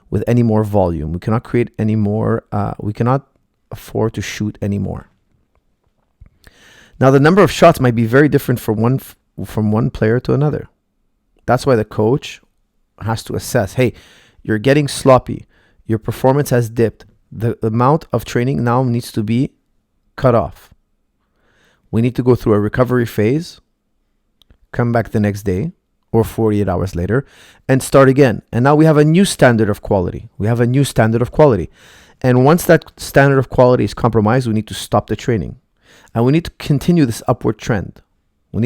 with any more volume. We cannot create any more. We cannot afford to shoot anymore. Now, the number of shots might be very different from one player to another. That's why the coach has to assess, hey, you're getting sloppy. Your performance has dipped. The amount of training now needs to be cut off. We need to go through a recovery phase, come back the next day or 48 hours later and start again. And now we have a new standard of quality. And once that standard of quality is compromised, we need to stop the training. And we need to continue this upward trend. So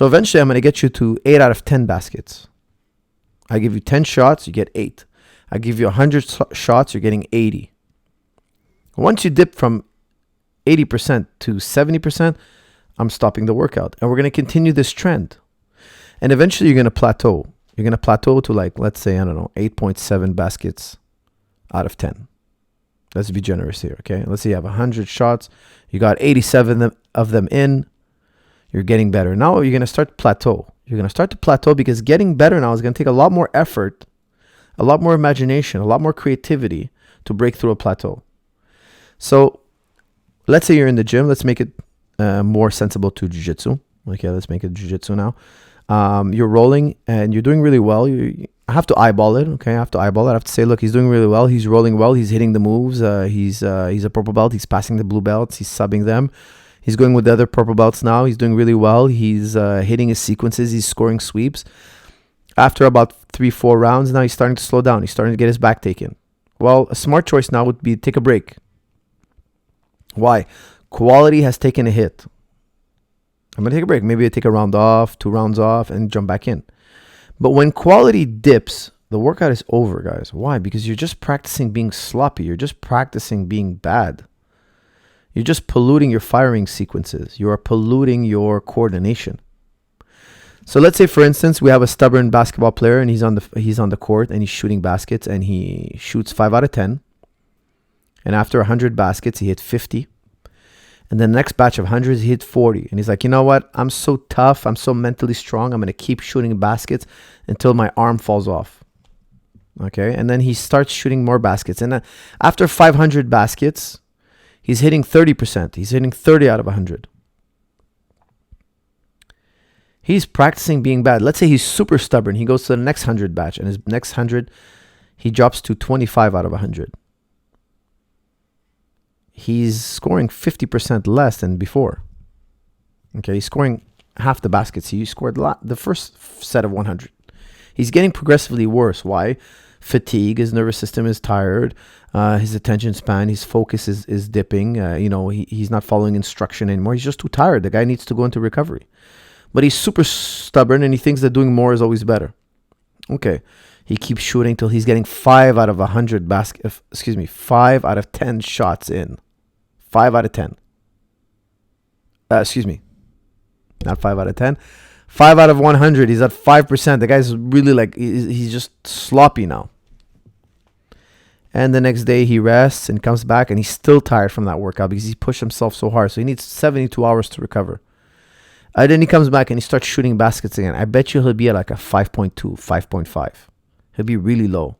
eventually I'm going to get you to 8 out of 10 baskets. I give you 10 shots, you get 8. I give you 100 shots, you're getting 80. Once you dip from 80% to 70%, I'm stopping the workout. And we're going to continue this trend. And eventually you're going to plateau. You're going to plateau to let's say, 8.7 baskets out of 10. Let's be generous here, okay? Let's say you have 100 shots. You got 87 of them in. You're getting better. Now you're going to start to plateau. Because getting better now is going to take a lot more effort, a lot more imagination, a lot more creativity to break through a plateau. So let's say you're in the gym. Let's make it more sensible to Jiu-Jitsu. Okay, let's make it Jiu-Jitsu now. You're rolling and you're doing really well. I have to eyeball it. Okay, I have to say, look, he's doing really well. He's rolling well. He's hitting the moves. He's a purple belt. He's passing the blue belts. He's subbing them. He's going with the other purple belts now. He's doing really well. He's hitting his sequences. He's scoring sweeps. After about 3-4 rounds, now he's starting to slow down. He's starting to get his back taken. Well, a smart choice now would be take a break. Why? Quality has taken a hit. I'm going to take a break. Maybe I take a round off, 2 rounds off, and jump back in. But when quality dips, the workout is over, guys. Why? Because you're just practicing being sloppy. You're just practicing being bad. You're just polluting your firing sequences. You are polluting your coordination. So let's say, for instance, we have a stubborn basketball player and he's on the court and he's shooting baskets and he shoots 5 out of 10. And after 100 baskets, he hit 50. And then the next batch of hundreds, he hit 40. And he's like, you know what? I'm so tough. I'm so mentally strong. I'm going to keep shooting baskets until my arm falls off. Okay. And then he starts shooting more baskets. And after 500 baskets, he's hitting 30%. He's hitting 30 out of 100. He's practicing being bad. Let's say he's super stubborn. He goes to the next 100 batch. And his next 100, he drops to 25 out of 100. He's scoring 50% less than before. Okay, he's scoring half the baskets he scored the first set of 100. He's getting progressively worse. Why? Fatigue. His nervous system is tired. His attention span, his focus is dipping. He's not following instruction anymore. He's just too tired. The guy needs to go into recovery. But he's super stubborn and he thinks that doing more is always better. Okay. He keeps shooting till he's getting 5 out of 100 5 out of 10 shots in. 5 out of 10. Not 5 out of 10. 5 out of 100. He's at 5%. The guy's really he's just sloppy now. And the next day he rests and comes back and he's still tired from that workout because he pushed himself so hard. So he needs 72 hours to recover. And then he comes back and he starts shooting baskets again. I bet you he'll be at like a 5.2, 5.5. He'll be really low.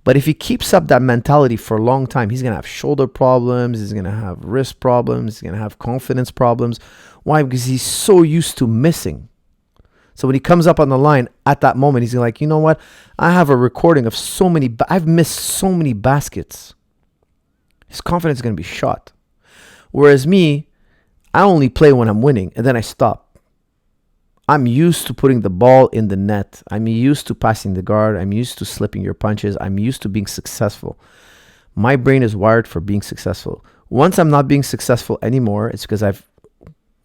But if he keeps up that mentality for a long time, he's going to have shoulder problems. He's going to have wrist problems. He's going to have confidence problems. Why? Because he's so used to missing. So when he comes up on the line at that moment, he's like, you know what? I have a recording of I've missed so many baskets. His confidence is going to be shot. Whereas me, I only play when I'm winning and then I stop. I'm used to putting the ball in the net. I'm used to passing the guard. I'm used to slipping your punches. I'm used to being successful. My brain is wired for being successful. Once I'm not being successful anymore, it's because I've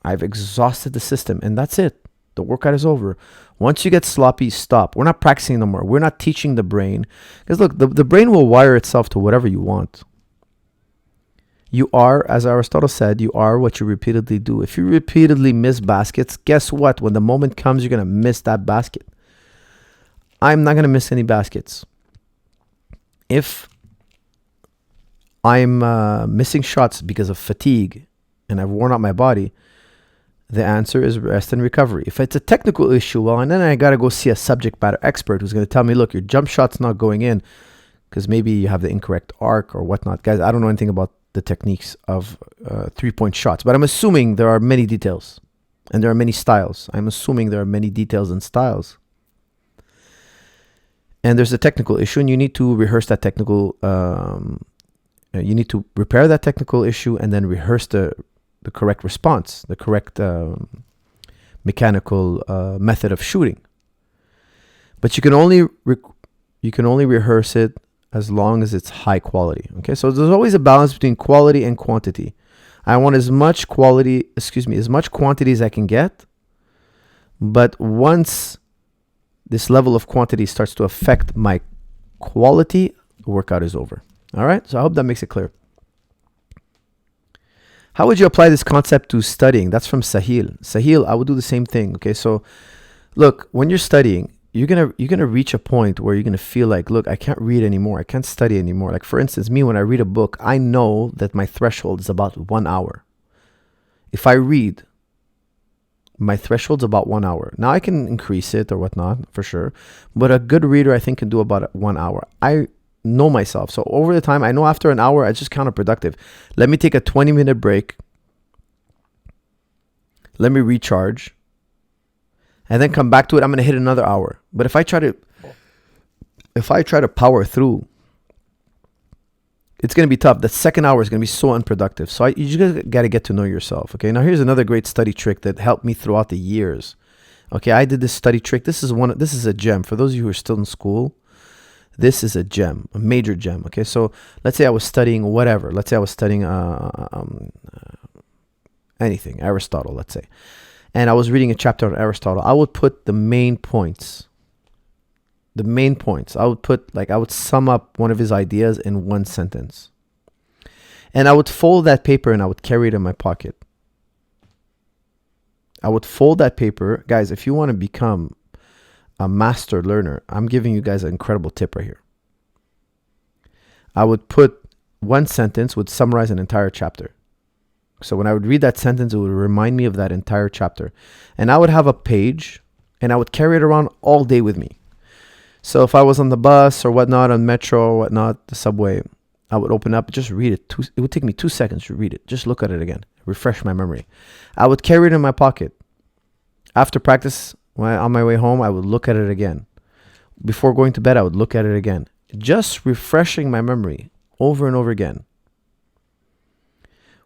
exhausted the system and that's it. The workout is over. Once you get sloppy, stop. We're not practicing no more. We're not teaching the brain. Because look, the brain will wire itself to whatever you want. You are, as Aristotle said, you are what you repeatedly do. If you repeatedly miss baskets, guess what? When the moment comes, you're going to miss that basket. I'm not going to miss any baskets. If I'm missing shots because of fatigue and I've worn out my body, the answer is rest and recovery. If it's a technical issue, well, and then I got to go see a subject matter expert who's going to tell me, look, your jump shot's not going in because maybe you have the incorrect arc or whatnot. Guys, I don't know anything about the techniques of 3-point shots, but I'm assuming there are many details and there are many styles. I'm assuming there are many details and styles. And there's a technical issue and you need to rehearse that technical, you need to repair that technical issue and then rehearse the correct response, the correct mechanical method of shooting. But you can only rehearse it as long as it's high quality. Okay, so there's always a balance between quality and quantity. I want as much quantity as I can get. But once this level of quantity starts to affect my quality, the workout is over. All right, so I hope that makes it clear. How would you apply this concept to studying? That's from Sahil. Sahil, I would do the same thing. Okay, so look, when you're studying, you're gonna reach a point where you're gonna feel like, look, I can't read anymore. I can't study anymore. Like for instance, me, when I read a book, I know that my threshold is about 1 hour. If I read, my threshold's about 1 hour. Now I can increase it or whatnot for sure, but a good reader I think can do about 1 hour. I know myself, so over the time, I know after an hour, it's just counterproductive. Let me take a 20-minute break. Let me recharge. And then come back to it. I'm going to hit another hour. But if I try to power through it's going to be tough. The second hour is going to be so unproductive. So you just got to get to know yourself. Okay. Now here's another great study trick that helped me throughout the years. Okay. I did this study trick. This is a gem for those of you who are still in school. This is a gem, a major gem. Okay. So let's say I was studying whatever. Let's say I was studying anything, Aristotle, let's say. And I was reading a chapter on Aristotle. I would put the main points. I would sum up one of his ideas in one sentence. And I would fold that paper and I would carry it in my pocket. I would fold that paper. Guys, if you want to become a master learner, I'm giving you guys an incredible tip right here. I would put one sentence would summarize an entire chapter. So when I would read that sentence, it would remind me of that entire chapter. And I would have a page and I would carry it around all day with me. So if I was on the bus or whatnot, on metro or whatnot, the subway, I would open up, just read it. It would take me 2 seconds to read it. Just look at it again. Refresh my memory. I would carry it in my pocket. After practice, on my way home, I would look at it again. Before going to bed, I would look at it again. Just refreshing my memory over and over again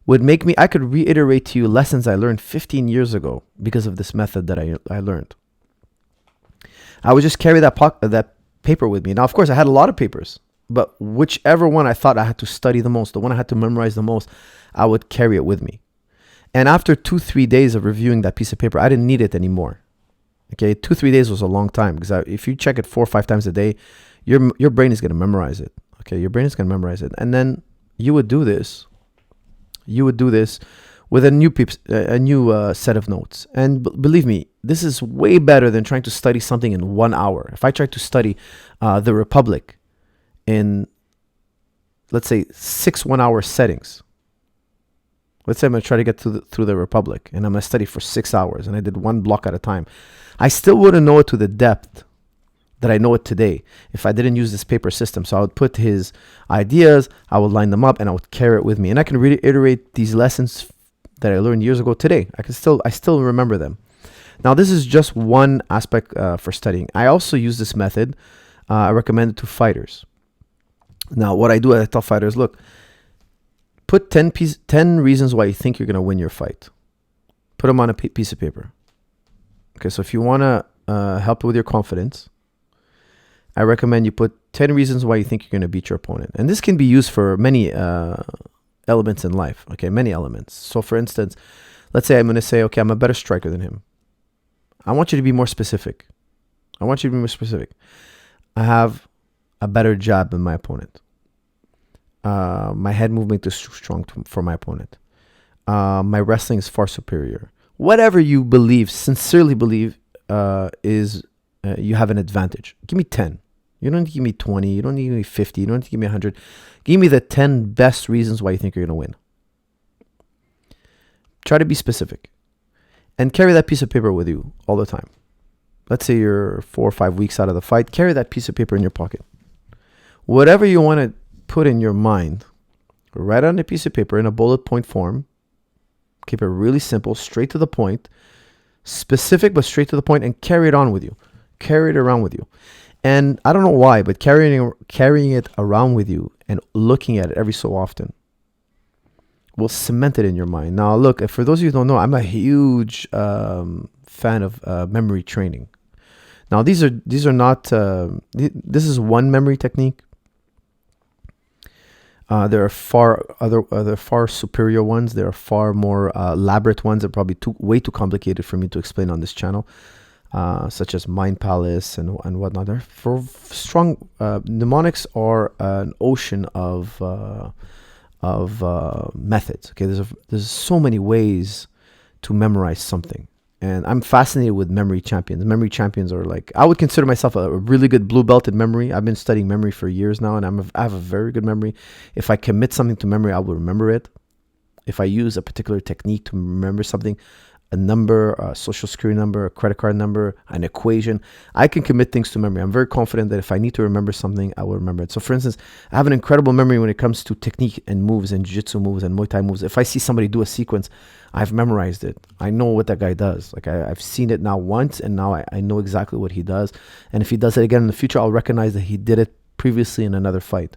would make me, I could reiterate to you lessons I learned 15 years ago because of this method that I learned. I would just carry that paper with me. Now, of course, I had a lot of papers, but whichever one I thought I had to study the most, the one I had to memorize the most, I would carry it with me. And after 2-3 days of reviewing that piece of paper, I didn't need it anymore. Okay, 2-3 days was a long time because if you check it 4 or 5 times a day, your brain is going to memorize it. Okay, your brain is going to memorize it. And then you would do this. With a new set of notes. And believe me, this is way better than trying to study something in 1 hour. If I tried to study the Republic in, let's say, 6 1-hour settings. Let's say I'm going to try to get through the Republic and I'm going to study for 6 hours and I did one block at a time. I still wouldn't know it to the depth that I know it today if I didn't use this paper system. So I would put his ideas, I would line them up, and I would carry it with me. And I can reiterate these lessons that I learned years ago today. I still remember them. Now, this is just one aspect for studying. I also use this method. I recommend it to fighters. Now, what I do, I tell fighters, look, put 10 reasons why you think you're going to win your fight. Put them on a piece of paper. Okay, so if you want to help with your confidence, I recommend you put 10 reasons why you think you're going to beat your opponent. And this can be used for many elements in life. Okay, many elements. So for instance, let's say I'm going to say, okay, I'm a better striker than him. I want you to be more specific. I have a better jab than my opponent. My head movement is too strong for my opponent. My wrestling is far superior. Whatever you believe, sincerely believe, is you have an advantage. Give me 10. You don't need to give me 20. You don't need to give me 50. You don't need to give me 100. Give me the 10 best reasons why you think you're going to win. Try to be specific. And carry that piece of paper with you all the time. Let's say you're 4 or 5 weeks out of the fight. Carry that piece of paper in your pocket. Whatever you want to put in your mind, write on a piece of paper in a bullet point form. Keep it really simple, straight to the point. Specific, but straight to the point, and carry it on with you. Carry it around with you. And I don't know why, but carrying it around with you and looking at it every so often will cement it in your mind. Now, look, for those of you who don't know, I'm a huge fan of memory training. Now, these are not. This is one memory technique. There are far superior ones. There are far more elaborate ones. They're probably way too complicated for me to explain on this channel. Such as Mind Palace and whatnot. They're for strong mnemonics are an ocean of methods. Okay, there's so many ways to memorize something, and I'm fascinated with memory champions. Memory champions are like, I would consider myself a really good blue belt in memory. I've been studying memory for years now, and I have a very good memory. If I commit something to memory, I will remember it. If I use a particular technique to remember something, a number, a social security number, a credit card number, an equation, I can commit things to memory. I'm very confident that if I need to remember something, I will remember it. So for instance, I have an incredible memory when it comes to technique and moves and Jiu-Jitsu moves and Muay Thai moves. If I see somebody do a sequence, I've memorized it. I know what that guy does. Like I've seen it now once, and now I know exactly what he does. And if he does it again in the future, I'll recognize that he did it previously in another fight.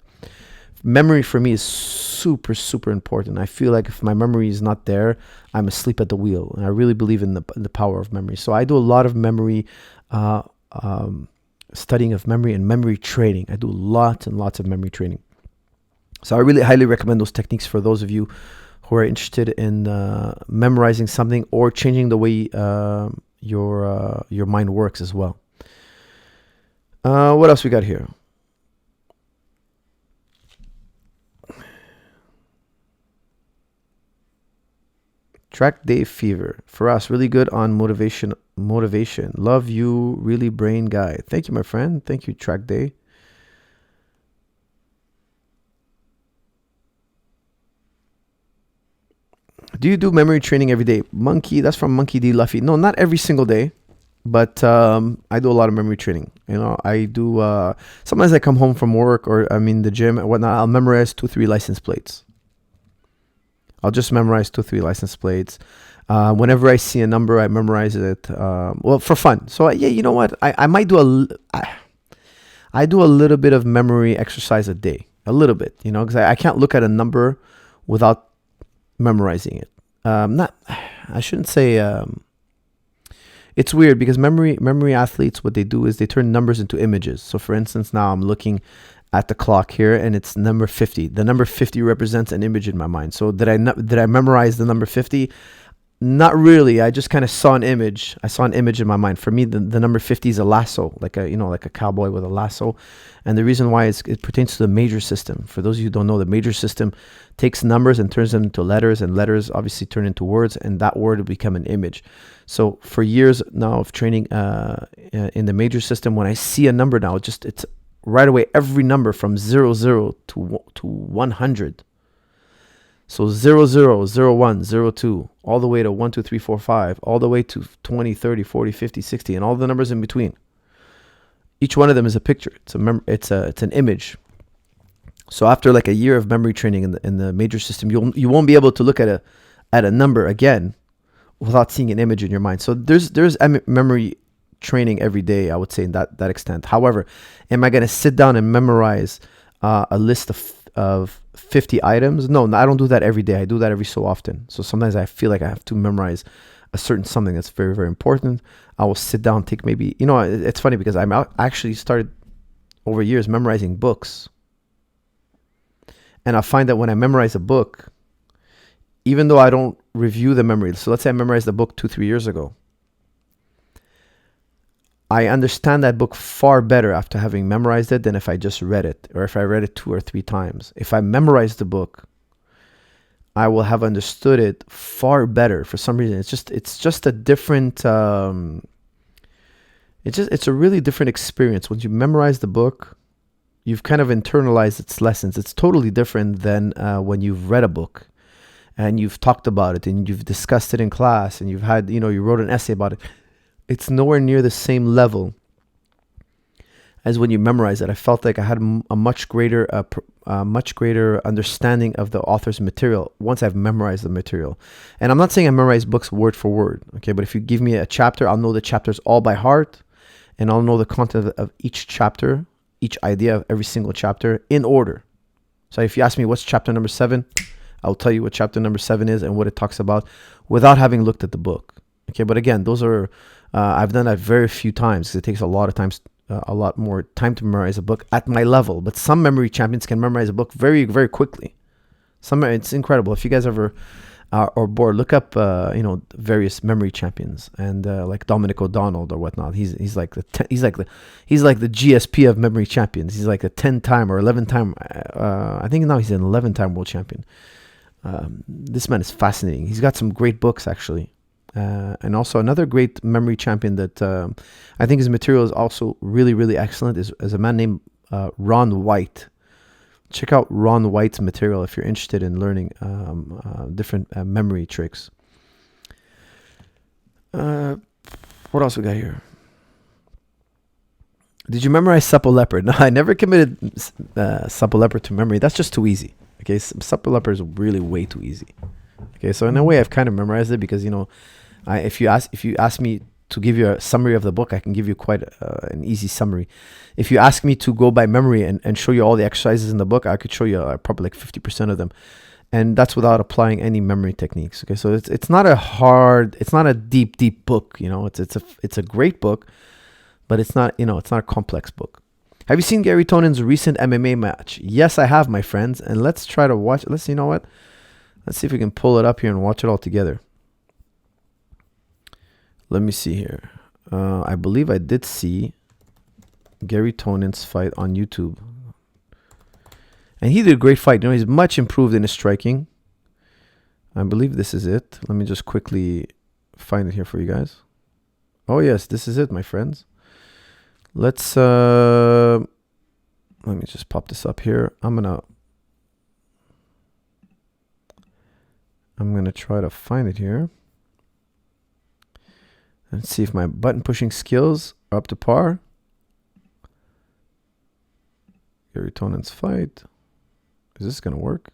Memory for me is super, super important. I feel like if my memory is not there, I'm asleep at the wheel. And I really believe in the power of memory. So I do a lot of memory, uh, studying of memory and memory training. I do lots and lots of memory training. So I really highly recommend those techniques for those of you who are interested in memorizing something or changing the way your mind works as well. What else we got here? Track day fever for us, really good on motivation. Love you, really brain guy. Thank you, my friend. Thank you, track day. Do you do memory training every day? Monkey, that's from Monkey D. Luffy. No, not every single day, but I do a lot of memory training. I do, sometimes I come home from work or I'm in the gym and whatnot. I'll memorize 2-3 license plates. I'll just memorize 2-3 license plates. Whenever I see a number, I memorize it. Well, for fun. So yeah, you know what? I might do I do a little bit of memory exercise a day, a little bit, because I can't look at a number without memorizing it. I shouldn't say. It's weird because memory athletes, what they do is they turn numbers into images. So for instance, now I'm looking at the clock here and it's number 50. The number 50 represents an image in my mind. So did I memorize the number 50? Not really. I just kind of saw an image. I saw an image in my mind. For me, the number 50 is a lasso, like a cowboy with a lasso. And the reason why is it pertains to the major system. For those of you who don't know, the major system takes numbers and turns them into letters, and letters obviously turn into words, and that word will become an image. So for years now of training in the major system, when I see a number now, it's right away every number from 00 to 100. So 00, 01, 02, all the way to 1, 2, 3, 4, 5, all the way to 20, 30, 40, 50, 60, and all the numbers in between. Each one of them is a picture. It's an image. So after like a year of memory training in the major system, you won't be able to look at a number again without seeing an image in your mind. So there's memory training every day, I would say, in that extent. However, am I going to sit down and memorize a list of 50 items? No, I don't do that every day. I do that every so often. So sometimes I feel like I have to memorize a certain something that's very, very important. I will sit down, take maybe, it's funny because I'm actually started over years memorizing books. And I find that when I memorize a book, even though I don't review the memory, so let's say I memorized the book 2-3 years ago, I understand that book far better after having memorized it than if I just read it, or if I read it 2 or 3 times. If I memorize the book, I will have understood it far better. For some reason, it's just a different. It's a really different experience. When you memorize the book, you've kind of internalized its lessons. It's totally different than when you've read a book and you've talked about it and you've discussed it in class and you've had, you wrote an essay about it. It's nowhere near the same level as when you memorize it. I felt like I had a much greater understanding of the author's material once I've memorized the material. And I'm not saying I memorize books word for word, okay? But if you give me a chapter, I'll know the chapters all by heart, and I'll know the content of each chapter, each idea of every single chapter in order. So if you ask me what's chapter number 7, I'll tell you what chapter number 7 is and what it talks about without having looked at the book. Okay, but again, those are I've done that very few times because it takes a lot more time to memorize a book at my level. But some memory champions can memorize a book very, very quickly. It's incredible. If you guys ever are bored, look up various memory champions and like Dominic O'Donnell or whatnot. He's like the GSP of memory champions. He's like a 10-time or 11-time. I think now he's an 11-time world champion. This man is fascinating. He's got some great books actually. And also another great memory champion that I think his material is also really, really excellent is a man named Ron White. Check out Ron White's material if you're interested in learning different memory tricks. What else we got here? Did you memorize Supple Leopard? No, I never committed Supple Leopard to memory. That's just too easy. Okay, Supple Leopard is really way too easy. Okay, so in a way I've kind of memorized it because if you ask me to give you a summary of the book, I can give you quite an easy summary. If you ask me to go by memory and show you all the exercises in the book, I could show you probably like 50% of them. And that's without applying any memory techniques. Okay, so it's not a deep book. It's a great book, but it's not a complex book. Have you seen Gary Tonon's recent MMA match? Yes, I have, my friends. And let's try to watch. Let's see if we can pull it up here and watch it all together. Let me see here. I believe I did see Gary Tonon's fight on YouTube. And he did a great fight. He's much improved in his striking. I believe this is it. Let me just quickly find it here for you guys. Oh, yes, this is it, my friends. Let me just pop this up here. I'm gonna try to find it here. And see if my button pushing skills are up to par. Gary Tonon's fight. Is this going to work?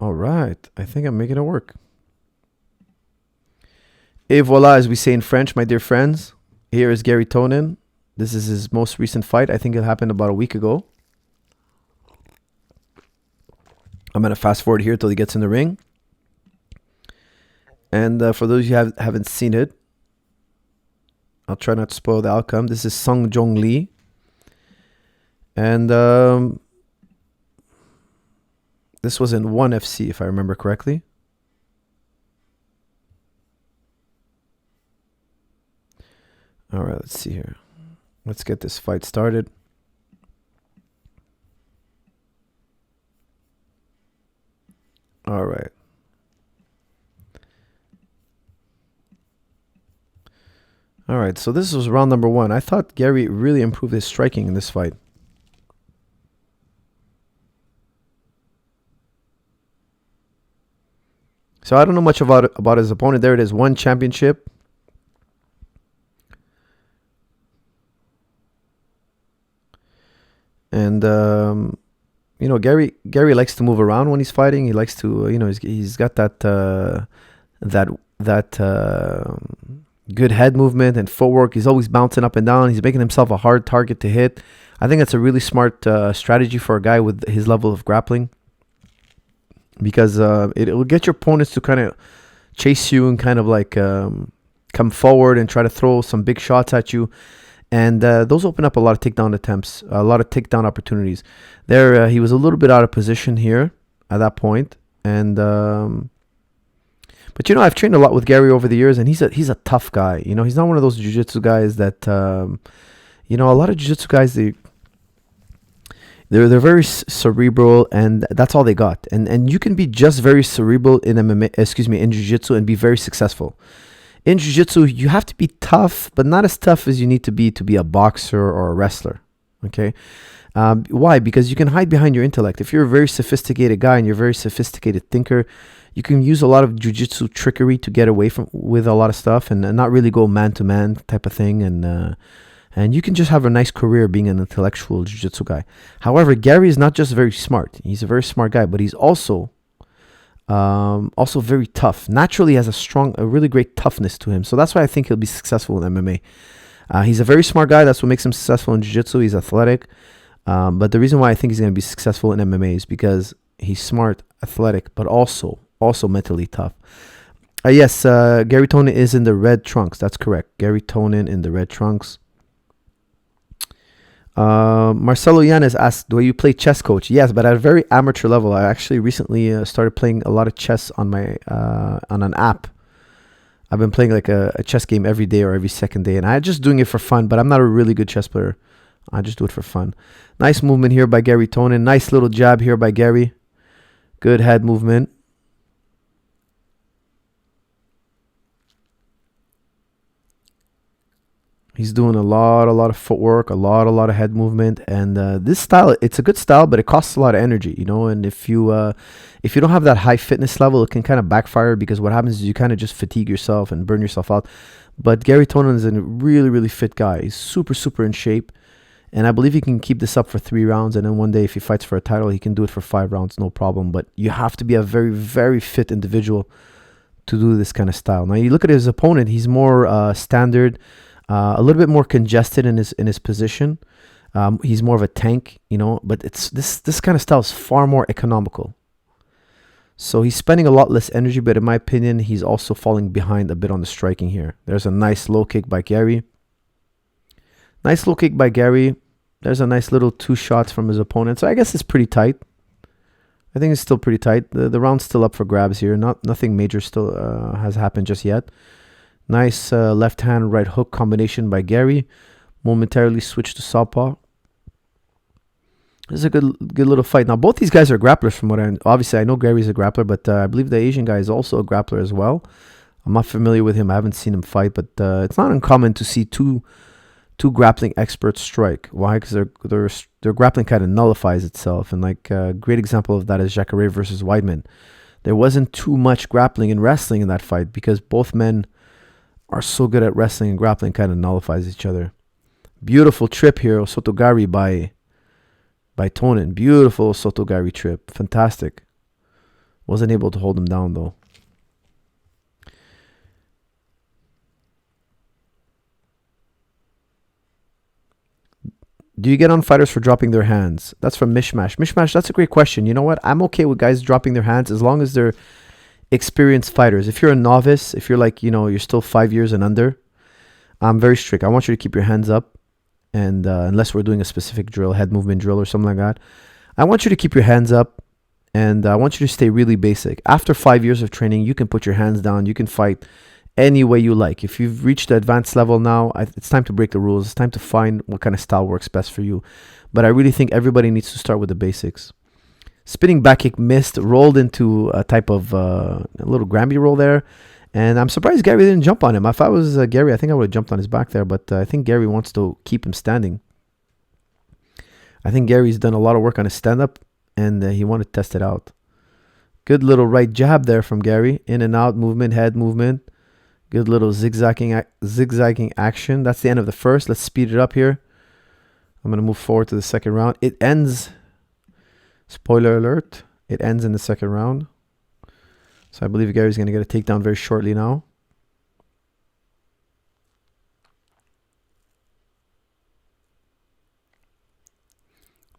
All right. I think I'm making it work. Et voilà, as we say in French, my dear friends. Here is Gary Tonon. This is his most recent fight. I think it happened about a week ago. I'm going to fast forward here till he gets in the ring. And for those who haven't seen it, I'll try not to spoil the outcome. This is Sung Jong Lee. And this was in 1FC, if I remember correctly. All right, let's see here. Let's get this fight started. All right. All right, so this was round number 1. I thought Gary really improved his striking in this fight. So I don't know much about his opponent. There it is, 1 championship. And Gary likes to move around when he's fighting. He likes to, he's got that good head movement and footwork. He's always bouncing up and down. He's making himself a hard target to hit. I think that's a really smart strategy for a guy with his level of grappling, because it will get your opponents to kind of chase you and kind of like come forward and try to throw some big shots at you. And those open up a lot of takedown attempts, a lot of takedown opportunities. There, he was a little bit out of position here at that point. And but I've trained a lot with Gary over the years, and he's a tough guy. He's not one of those jiu-jitsu guys that a lot of jiu-jitsu guys, they're very cerebral, and that's all they got. And you can be just very cerebral in in jiu-jitsu and be very successful. In jiu-jitsu, you have to be tough, but not as tough as you need to be a boxer or a wrestler. Okay? Why? Because you can hide behind your intellect. If you're a very sophisticated guy and you're a very sophisticated thinker, you can use a lot of jiu-jitsu trickery to get away with a lot of stuff and not really go man-to-man type of thing. And you can just have a nice career being an intellectual jiu-jitsu guy. However, Gary is not just very smart. He's a very smart guy, but he's also very tough. Naturally has a really great toughness to him. So that's why I think he'll be successful in MMA. He's a very smart guy. That's what makes him successful in jiu-jitsu. He's athletic. But the reason why I think he's going to be successful in MMA is because he's smart, athletic, but also mentally tough. Yes, Gary Tonon is in the red trunks. That's correct. Gary Tonon in the red trunks. Marcelo Yanes asked, do you play chess, coach? Yes, but at a very amateur level. I actually recently started playing a lot of chess on my on an app. I've been playing like a chess game every day or every second day, and I'm just doing it for fun, but I'm not a really good chess player. I just do it for fun. Nice movement here by Gary Tonon. Nice little jab here by Gary. Good head movement. He's doing a lot of footwork, a lot of head movement, and this style, it's a good style, but it costs a lot of energy, and if you don't have that high fitness level, it can kind of backfire, because what happens is you kind of just fatigue yourself and burn yourself out. But Gary Tonon is a really fit guy. He's super in shape, and I believe he can keep this up for 3 rounds, and then one day if he fights for a title, he can do it for 5 rounds, no problem. But you have to be a very fit individual to do this kind of style. Now you look at his opponent; he's more standard, a little bit more congested in his position. He's more of a tank, But it's this kind of style is far more economical. So he's spending a lot less energy, but in my opinion, he's also falling behind a bit on the striking here. There's a nice low kick by Gary. Nice low kick by Gary. There's a nice little 2 shots from his opponent. So I guess it's pretty tight. I think it's still pretty tight. The round's still up for grabs here. Nothing major still has happened just yet. Nice left hand, right hook combination by Gary. Momentarily switch to Southpaw. This is a good little fight. Now, both these guys are grapplers from what obviously, I know Gary's a grappler, but I believe the Asian guy is also a grappler as well. I'm not familiar with him. I haven't seen him fight, but it's not uncommon to see two grappling experts strike. Why? Because their grappling kind of nullifies itself. And like a great example of that is Jacare versus Weidman. There wasn't too much grappling and wrestling in that fight because both men are so good at wrestling, and grappling kind of nullifies each other. Beautiful trip here, Sotogari by Tonin. Beautiful Sotogari trip. Fantastic. Wasn't able to hold him down though. Do you get on fighters for dropping their hands? That's from Mishmash. Mishmash, that's a great question. You know what? I'm okay with guys dropping their hands as long as they're experienced fighters. If you're a novice, if you're like, you're still 5 years and under, I'm very strict. I want you to keep your hands up. And unless we're doing a specific drill, head movement drill or something like that, I want you to keep your hands up, and I want you to stay really basic. After 5 years of training, you can put your hands down. You can fight any way you like. If you've reached the advanced level now, it's time to break the rules. It's time to find what kind of style works best for you. But I really think everybody needs to start with the basics. Spinning back kick missed, rolled into a type of a little Granby roll there. And I'm surprised Gary didn't jump on him. If I was Gary, I think I would have jumped on his back there. But I think Gary wants to keep him standing. I think Gary's done a lot of work on his stand-up, and he wanted to test it out. Good little right jab there from Gary. In and out movement, head movement. Good little zigzagging action. That's the end of the first. Let's speed it up here. I'm going to move forward to the second round. It ends, spoiler alert, it ends in the second round. So I believe Gary's going to get a takedown very shortly now.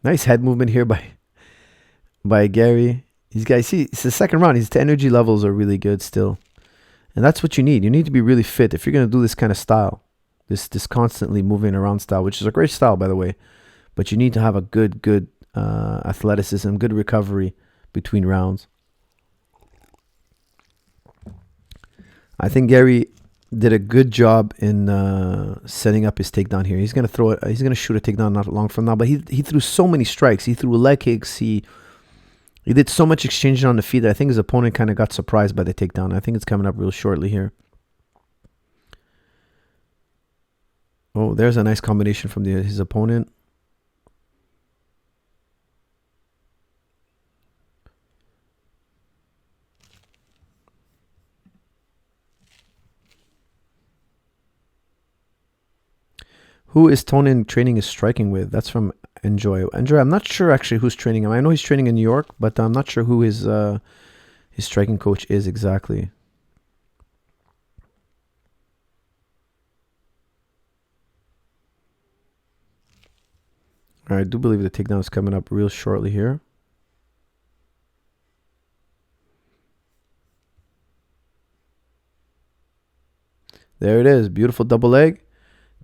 Nice head movement here by Gary. These guys, see, it's the second round. His energy levels are really good still. And that's what you need. You need to be really fit if you're going to do this kind of style. This constantly moving around style, which is a great style, by the way. But you need to have a good athleticism, good recovery between rounds. I think Gary did a good job in setting up his takedown here. He's gonna throw it. He's gonna shoot a takedown not long from now. But he threw so many strikes. He threw leg kicks. He did so much exchanging on the feet that I think his opponent kind of got surprised by the takedown. I think it's coming up real shortly here. Oh, there's a nice combination from his opponent. Who is Tonin training his striking with? That's from Enjoy. Enjoy. I'm not sure actually who's training him. I know he's training in New York, but I'm not sure who his striking coach is exactly. All right, I do believe the takedown is coming up real shortly here. There it is. Beautiful double leg.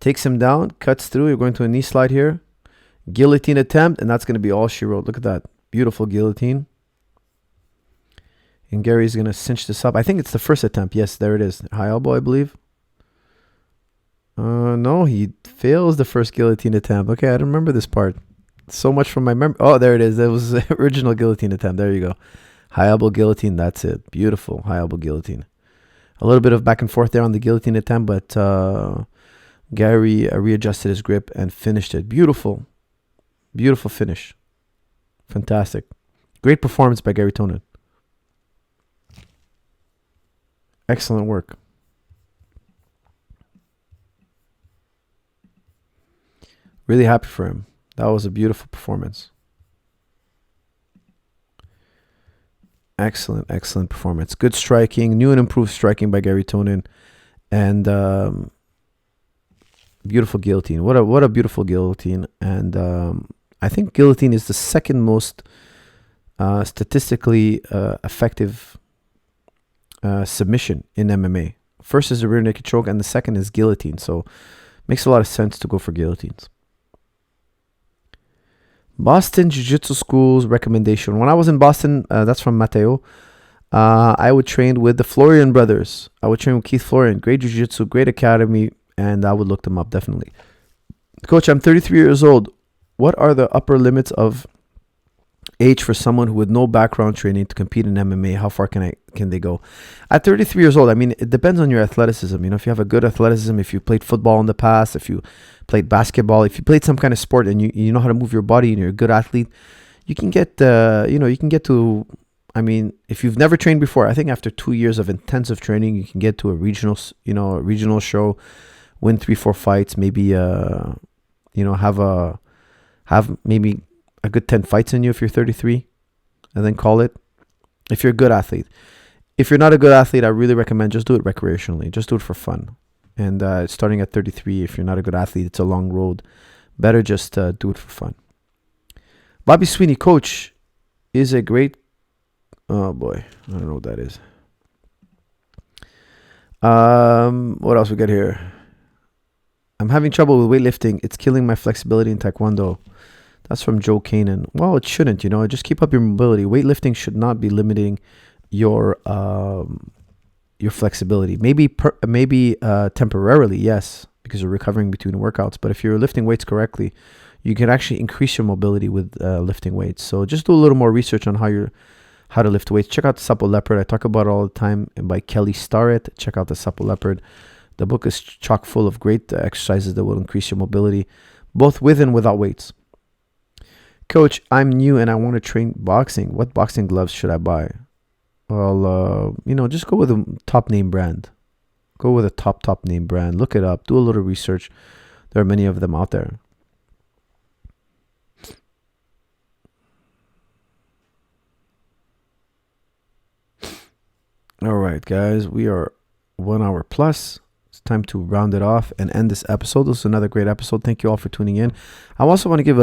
Takes him down, cuts through. You're going to a knee slide here. Guillotine attempt, and that's going to be all she wrote. Look at that. Beautiful guillotine. And Gary's going to cinch this up. I think it's the first attempt. Yes, there it is. High elbow, I believe. No, he fails the first guillotine attempt. Okay, I don't remember this part. So much from my memory. Oh, there it is. That was the original guillotine attempt. There you go. High elbow guillotine. That's it. Beautiful high elbow guillotine. A little bit of back and forth there on the guillotine attempt, but Gary readjusted his grip and finished it. Beautiful. Beautiful finish. Fantastic. Great performance by Gary Tonin. Excellent work. Really happy for him. That was a beautiful performance. Excellent performance. Good striking, new and improved striking by Gary Tonin, and beautiful guillotine. What a beautiful guillotine. And I think guillotine is the second most statistically effective submission in MMA. First is the rear naked choke, and the second is guillotine. So makes a lot of sense to go for guillotines. Boston Jiu-Jitsu School's recommendation. When I was in Boston, that's from Mateo, I would train with the Florian brothers. I would train with Keith Florian. Great Jiu-Jitsu, great academy, and I would look them up, definitely. Coach, I'm 33 years old. What are the upper limits of age for someone who with no background training to compete in MMA? How far can they go? At 33 years old, I mean, it depends on your athleticism. You know, if you have a good athleticism, if you played football in the past, if you played basketball, if you played some kind of sport and you know how to move your body and you're a good athlete, you can get, you can get to, I mean, if you've never trained before, I think after 2 years of intensive training, you can get to a regional show, win 3-4 fights, maybe, have maybe a good 10 fights in you if you're 33, and then call it. If you're a good athlete. If you're not a good athlete, I really recommend just do it recreationally. Just do it for fun. And starting at 33, if you're not a good athlete, it's a long road. Better just do it for fun. Bobby Sweeney, coach, is a great... Oh, boy. I don't know what that is. What else we got here? I'm having trouble with weightlifting. It's killing my flexibility in Taekwondo. That's from Joe Kanan. Well, it shouldn't, just keep up your mobility. Weightlifting should not be limiting your flexibility. Maybe temporarily, yes, because you're recovering between workouts. But if you're lifting weights correctly, you can actually increase your mobility with lifting weights. So just do a little more research on how to lift weights. Check out the Supple Leopard. I talk about it all the time, by Kelly Starrett. Check out the Supple Leopard. The book is chock full of great exercises that will increase your mobility, both with and without weights. Coach, I'm new and I want to train boxing. What boxing gloves should I buy? Well, just go with a top name brand. Go with a top name brand. Look it up. Do a little research. There are many of them out there. All right, guys. We are 1 hour plus. It's time to round it off and end this episode. This is another great episode. Thank you all for tuning in. I also want to give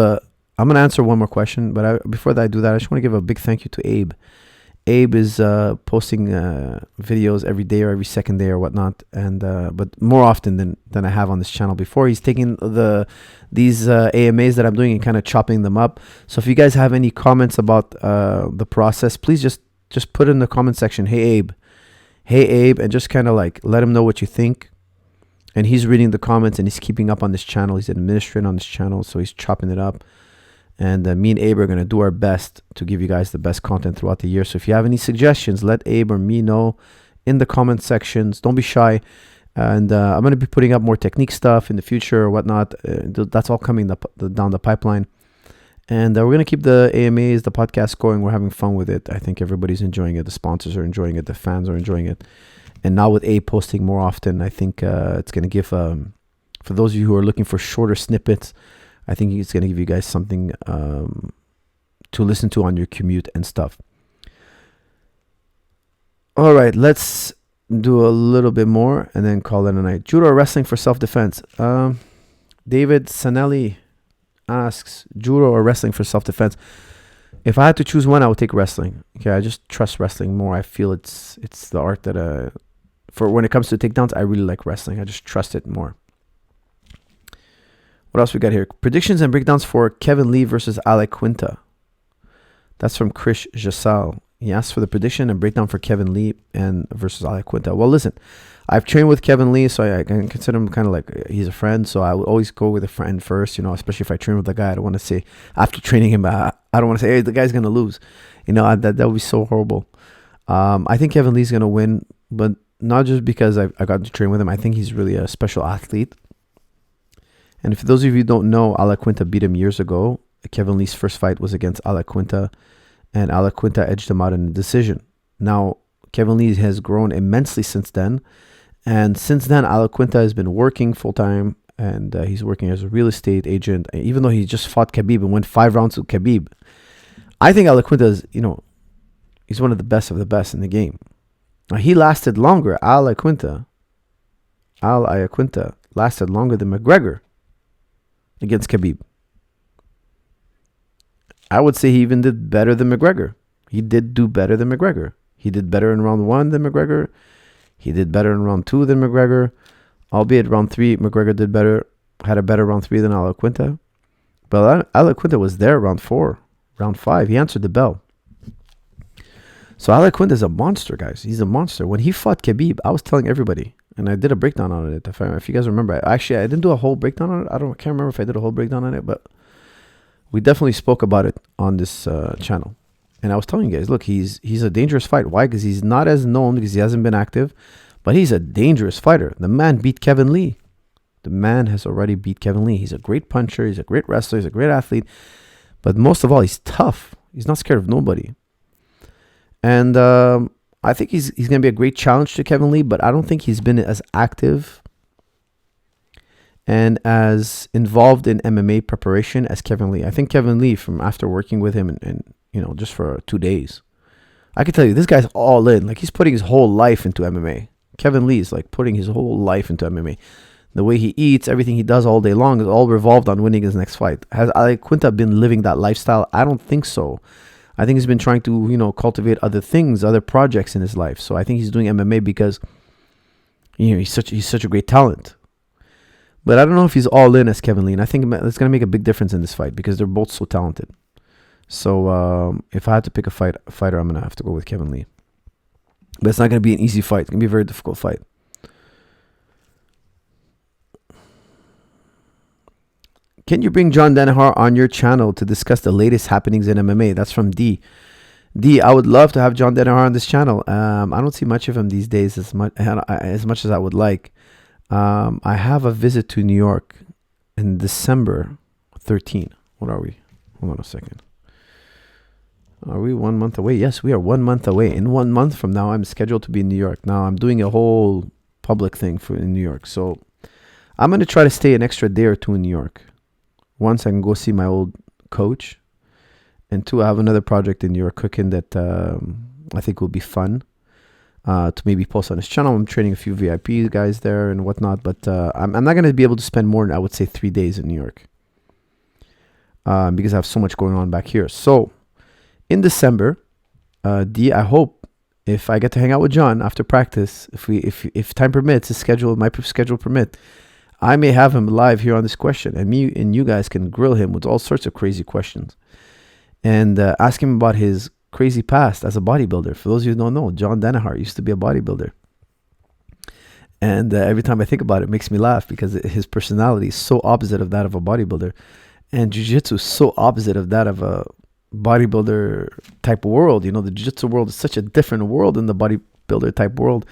I'm going to answer one more question, but before I do that, I just want to give a big thank you to Abe. Abe is posting videos every day or every second day or whatnot, and but more often than I have on this channel before. He's taking these AMAs that I'm doing and kind of chopping them up. So if you guys have any comments about the process, please just put it in the comment section. Hey Abe, and just kind of like let him know what you think. And he's reading the comments and he's keeping up on this channel. He's administrating on this channel, so he's chopping it up. And me and Abe are going to do our best to give you guys the best content throughout the year. So if you have any suggestions, let Abe or me know in the comment sections. Don't be shy. And I'm going to be putting up more technique stuff in the future or whatnot. That's all coming down the pipeline. And we're going to keep the AMAs, the podcast going. We're having fun with it. I think everybody's enjoying it. The sponsors are enjoying it. The fans are enjoying it. And now with Abe posting more often, I think it's going to give, for those of you who are looking for shorter snippets, I think it's going to give you guys something to listen to on your commute and stuff. All right, let's do a little bit more and then call it a night. Judo or wrestling for self-defense? David Sanelli asks, judo or wrestling for self-defense? If I had to choose one, I would take wrestling. Okay, I just trust wrestling more. I feel it's the art that, for when it comes to takedowns, I really like wrestling. I just trust it more. What else we got here? Predictions and breakdowns for Kevin Lee versus Alec Quinta. That's from Krish Jasal. He asked for the prediction and breakdown for Kevin Lee and versus Alec Quinta. Well, listen, I've trained with Kevin Lee, so I can consider him kind of like he's a friend. So I would always go with a friend first, especially if I train with a guy. I don't want to say after training him, I don't want to say, hey, the guy's going to lose. That would be so horrible. I think Kevin Lee's going to win, but not just because I got to train with him. I think he's really a special athlete. And for those of you who don't know, Alec Quinta beat him years ago. Kevin Lee's first fight was against Alec Quinta, and Alec Quinta edged him out in a decision. Now, Kevin Lee has grown immensely since then. And since then, Alec Quinta has been working full-time, and he's working as a real estate agent, even though he just fought Khabib and went 5 rounds with Khabib. I think Alec Quinta is, He's one of the best in the game. Now, he lasted longer. Al Iaquinta lasted longer than McGregor against Khabib. I would say he even did better than McGregor. He did do better than McGregor. He did better in round 1 than McGregor. He did better in round 2 than McGregor. Albeit round 3, McGregor did better, had a better round 3 than Al Iaquinta. But Al Iaquinta was there round 4, round 5. He answered the bell. So Al Iaquinta is a monster, guys. He's a monster. When he fought Khabib, I was telling everybody, and I did a breakdown on it. If you guys remember, I didn't do a whole breakdown on it. I can't remember if I did a whole breakdown on it, but we definitely spoke about it on this channel. And I was telling you guys, look, he's a dangerous fight. Why? Because he's not as known, because he hasn't been active, but he's a dangerous fighter. The man beat Kevin Lee. The man has already beat Kevin Lee. He's a great puncher. He's a great wrestler. He's a great athlete. But most of all, he's tough. He's not scared of nobody. And I think he's going to be a great challenge to Kevin Lee, but I don't think he's been as active and as involved in MMA preparation as Kevin Lee. I think Kevin Lee, from after working with him and just for 2 days, I can tell you, this guy's all in. Like, he's putting his whole life into MMA. Kevin Lee is like putting his whole life into MMA. The way he eats, everything he does all day long is all revolved on winning his next fight. Has Iaquinta been living that lifestyle? I don't think so. I think he's been trying to, cultivate other things, other projects in his life. So I think he's doing MMA because, he's such a great talent. But I don't know if he's all in as Kevin Lee. And I think it's going to make a big difference in this fight because they're both so talented. So if I had to pick a fighter, I'm going to have to go with Kevin Lee. But it's not going to be an easy fight. It's going to be a very difficult fight. Can you bring John Danaher on your channel to discuss the latest happenings in MMA? That's from D. D, I would love to have John Danaher on this channel. I don't see much of him these days as much as I would like. I have a visit to New York in December 13. What are we? Hold on a second. Are we 1 month away? Yes, we are 1 month away. In 1 month from now, I'm scheduled to be in New York. Now, I'm doing a whole public thing in New York. So I'm going to try to stay an extra day or two in New York. Once I can go see my old coach. And 2, I have another project in New York cooking that I think will be fun to maybe post on his channel. I'm training a few VIP guys there and whatnot. But I'm not going to be able to spend more than, I would say, 3 days in New York. Because I have so much going on back here. So in December, D, I hope if I get to hang out with John after practice, if time permits, my schedule permit, I may have him live here on this question, and you guys can grill him with all sorts of crazy questions, and ask him about his crazy past as a bodybuilder. For those of you who don't know, John Danaher used to be a bodybuilder, and every time I think about it, it makes me laugh because his personality is so opposite of that of a bodybuilder, and Jiu-Jitsu is so opposite of that of a bodybuilder type world. The Jiu-Jitsu world is such a different world than the bodybuilder type world.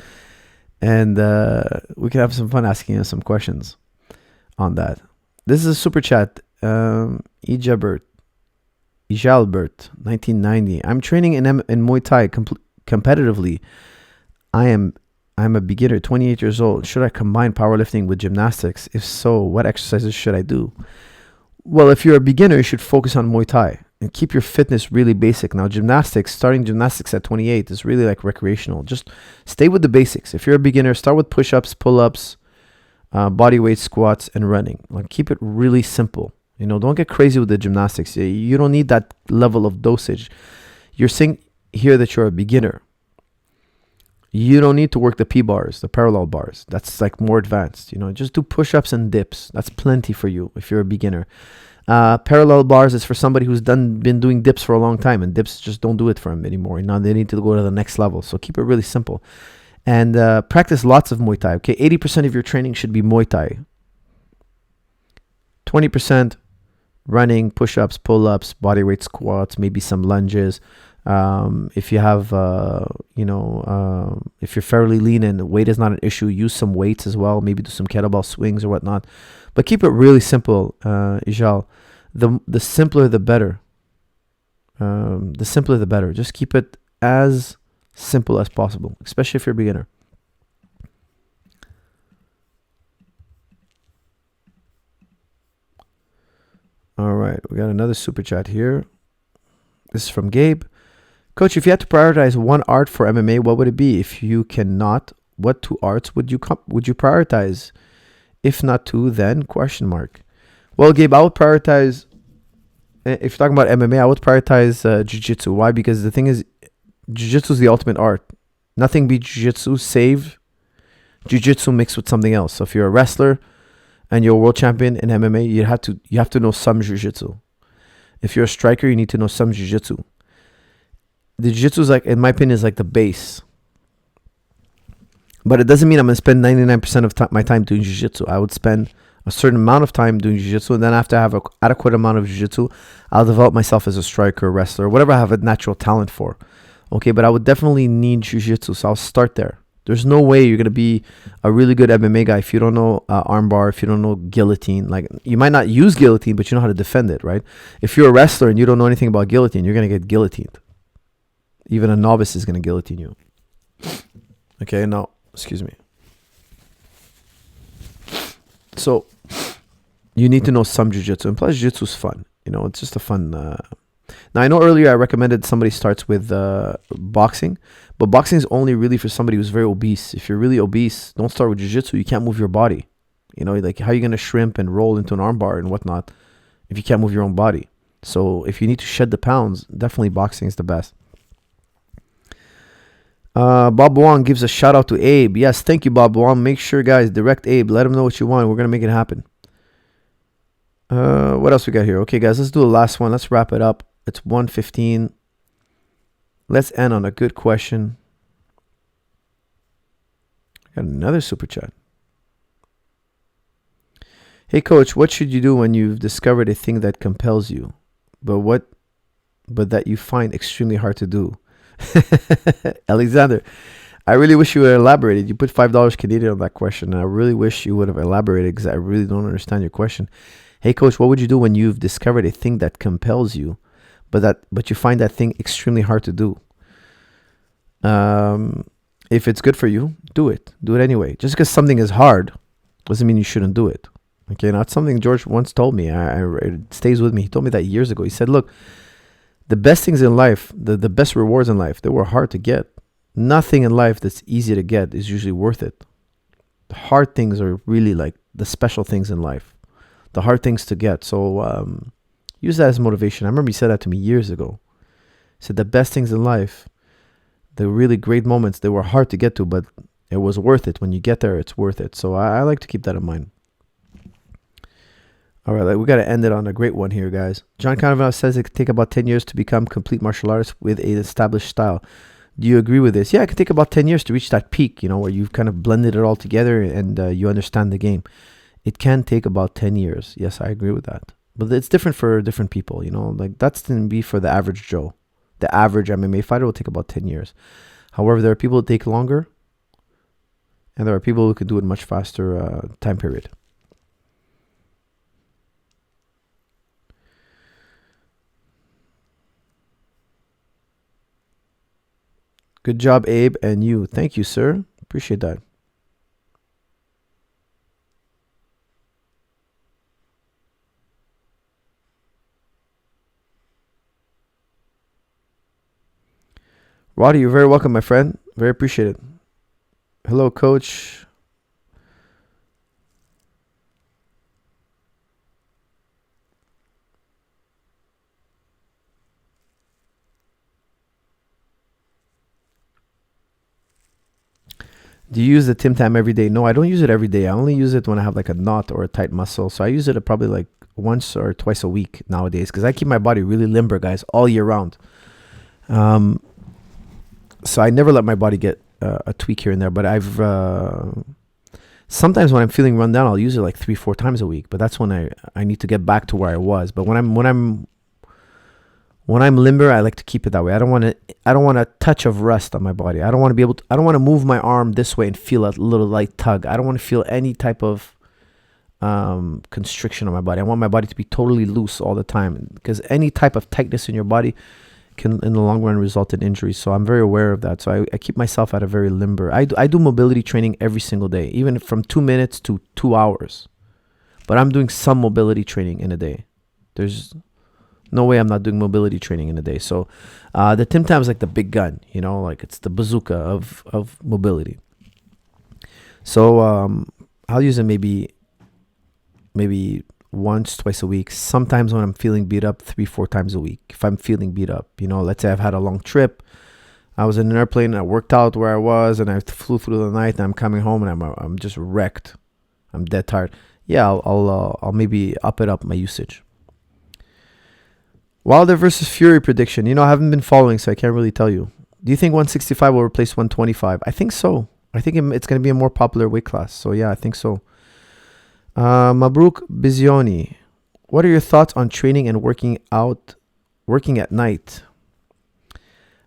And we can have some fun asking him some questions on that. This is a super chat. Ijalbert, 1990. I'm training in Muay Thai competitively. I'm a beginner, 28 years old. Should I combine powerlifting with gymnastics? If so, what exercises should I do? Well, if you're a beginner, you should focus on Muay Thai and keep your fitness really basic. Now, starting gymnastics at 28 is really like recreational. Just stay with the basics. If you're a beginner, start with push-ups, pull-ups, body weight squats, and running. Like, keep it really simple. Don't get crazy with the gymnastics. You don't need that level of dosage. You're saying here that you're a beginner. You don't need to work the P-bars, the parallel bars. That's like more advanced. Just do push-ups and dips. That's plenty for you if you're a beginner. Parallel bars is for somebody who's been doing dips for a long time, and dips just don't do it for them anymore. They need to go to the next level. So keep it really simple, and practice lots of Muay Thai. Okay, 80% of your training should be Muay Thai. 20% running, push-ups, pull-ups, bodyweight squats, maybe some lunges. If you have, if you're fairly lean and weight is not an issue, use some weights as well. Maybe do some kettlebell swings or whatnot. But keep it really simple, Ijal. The simpler, the better. The simpler, the better. Just keep it as simple as possible, especially if you're a beginner. All right, we got another super chat here. This is from Gabe. Coach, if you had to prioritize one art for MMA, what would it be? If you cannot, what two arts would you prioritize? If not two, then question mark. Well, Gabe, I would prioritize. If you're talking about MMA, I would prioritize Jiu-Jitsu. Why? Because the thing is, Jiu-Jitsu is the ultimate art. Nothing beats Jiu-Jitsu save Jiu-Jitsu mixed with something else. So if you're a wrestler and you're a world champion in MMA, you have to know some Jiu-Jitsu. If you're a striker, you need to know some Jiu-Jitsu. The Jiu-Jitsu is like, in my opinion, is like the base. But it doesn't mean I'm going to spend 99% of my time doing Jiu-Jitsu. I would spend a certain amount of time doing Jiu-Jitsu, and then after I have an adequate amount of Jiu-Jitsu, I'll develop myself as a striker, wrestler, whatever I have a natural talent for. Okay, but I would definitely need Jiu-Jitsu, so I'll start there. There's no way you're going to be a really good MMA guy if you don't know armbar, if you don't know guillotine. Like, you might not use guillotine, but you know how to defend it, right? If you're a wrestler and you don't know anything about guillotine, you're going to get guillotined. Even a novice is going to guillotine you. Okay, now, excuse me. So, you need to know some Jiu-Jitsu. And plus, Jiu-Jitsu is fun. You know, it's just a fun... Now, I know earlier I recommended somebody starts with boxing. But boxing is only really for somebody who's very obese. If you're really obese, don't start with Jiu-Jitsu. You can't move your body. You know, like, how are you going to shrimp and roll into an armbar and whatnot if you can't move your own body? So, if you need to shed the pounds, definitely boxing is the best. Bob Wong gives a shout out to Abe. Yes, thank you, Bob Wong. Make sure, guys, direct Abe. Let him know what you want. We're going to make it happen. What else we got here? Okay, guys, let's do the last one. Let's wrap it up. It's 1:15. Let's end on a good question. Got another super chat. Hey, coach, what should you do when you've discovered a thing that compels you, but that you find extremely hard to do? Alexander, I really wish you would have elaborated. You put $5 Canadian on that question, and I really wish you would have elaborated because I really don't understand your question. Hey, coach, what would you do when you've discovered a thing that compels you, but you find that thing extremely hard to do? If it's good for you, do it. Do it anyway. Just because something is hard doesn't mean you shouldn't do it. Okay, now it's something George once told me. It stays with me. He told me that years ago. He said, look, the best things in life, the best rewards in life, they were hard to get. Nothing in life that's easy to get is usually worth it. The hard things are really like the special things in life. The hard things to get. So use that as motivation. I remember he said that to me years ago. He said the best things in life, the really great moments, they were hard to get to, but it was worth it. When you get there, it's worth it. So I like to keep that in mind. All right, we got to end it on a great one here, guys. John Canavan says it could take about 10 years to become complete martial artist with an established style. Do you agree with this? Yeah, it could take about 10 years to reach that peak, you know, where you've kind of blended it all together and you understand the game. It can take about 10 years. Yes, I agree with that. But it's different for different people, you know. Like, that's going to be for the average Joe. The average MMA fighter will take about 10 years. However, there are people who take longer, and there are people who can do it much faster time period. Good job, Abe, and you. Thank you, sir. Appreciate that. Roddy, you're very welcome, my friend. Very appreciated. Hello, coach. Do you use the timtam every day? No, I don't use it every day. I only use it when I have like a knot or a tight muscle. So I use it probably like once or twice a week nowadays because I keep my body really limber, guys, all year round. So I never let my body get a tweak here and there. But I've sometimes when I'm feeling run down, I'll use it like 3-4 times a week. But that's when I need to get back to where I was. But when I'm limber, I like to keep it that way. I don't want a touch of rest on my body. I don't want to move my arm this way and feel a little light tug. I don't want to feel any type of constriction on my body. I want my body to be totally loose all the time because any type of tightness in your body can in the long run result in injuries. So I'm very aware of that. So I keep myself at a very limber. I do mobility training every single day, even from 2 minutes to 2 hours. But I'm doing some mobility training in a day. There's No way I'm not doing mobility training in a day. So the Tim Tam is like the big gun, like it's the bazooka of mobility. So I'll use it maybe once, twice a week. Sometimes when I'm feeling beat up, 3-4 times a week. If I'm feeling beat up, let's say I've had a long trip. I was in an airplane and I worked out where I was and I flew through the night and I'm coming home and I'm just wrecked. I'm dead tired. Yeah, I'll maybe up my usage. Wilder versus Fury prediction. I haven't been following, so I can't really tell you. Do you think 165 will replace 125? I think so. I think it's going to be a more popular weight class. So yeah, I think so. Mabruk Bizioni. What are your thoughts on training and working at night?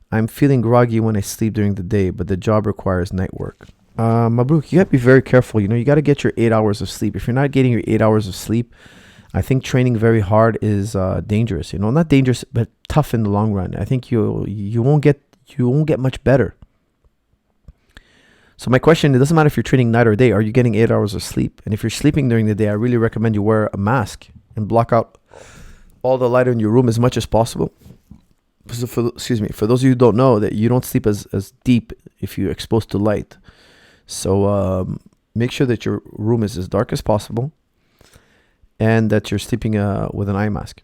I'm feeling groggy when I sleep during the day, but the job requires night work. Mabruk, you got to be very careful. You got to get your 8 hours of sleep. If you're not getting your 8 hours of sleep, I think training very hard is dangerous. Not dangerous, but tough in the long run. I think you won't get much better. So my question, it doesn't matter if you're training night or day, are you getting 8 hours of sleep? And if you're sleeping during the day, I really recommend you wear a mask and block out all the light in your room as much as possible. For those of you who don't know, that you don't sleep as deep if you're exposed to light. So make sure that your room is as dark as possible and that you're sleeping with an eye mask.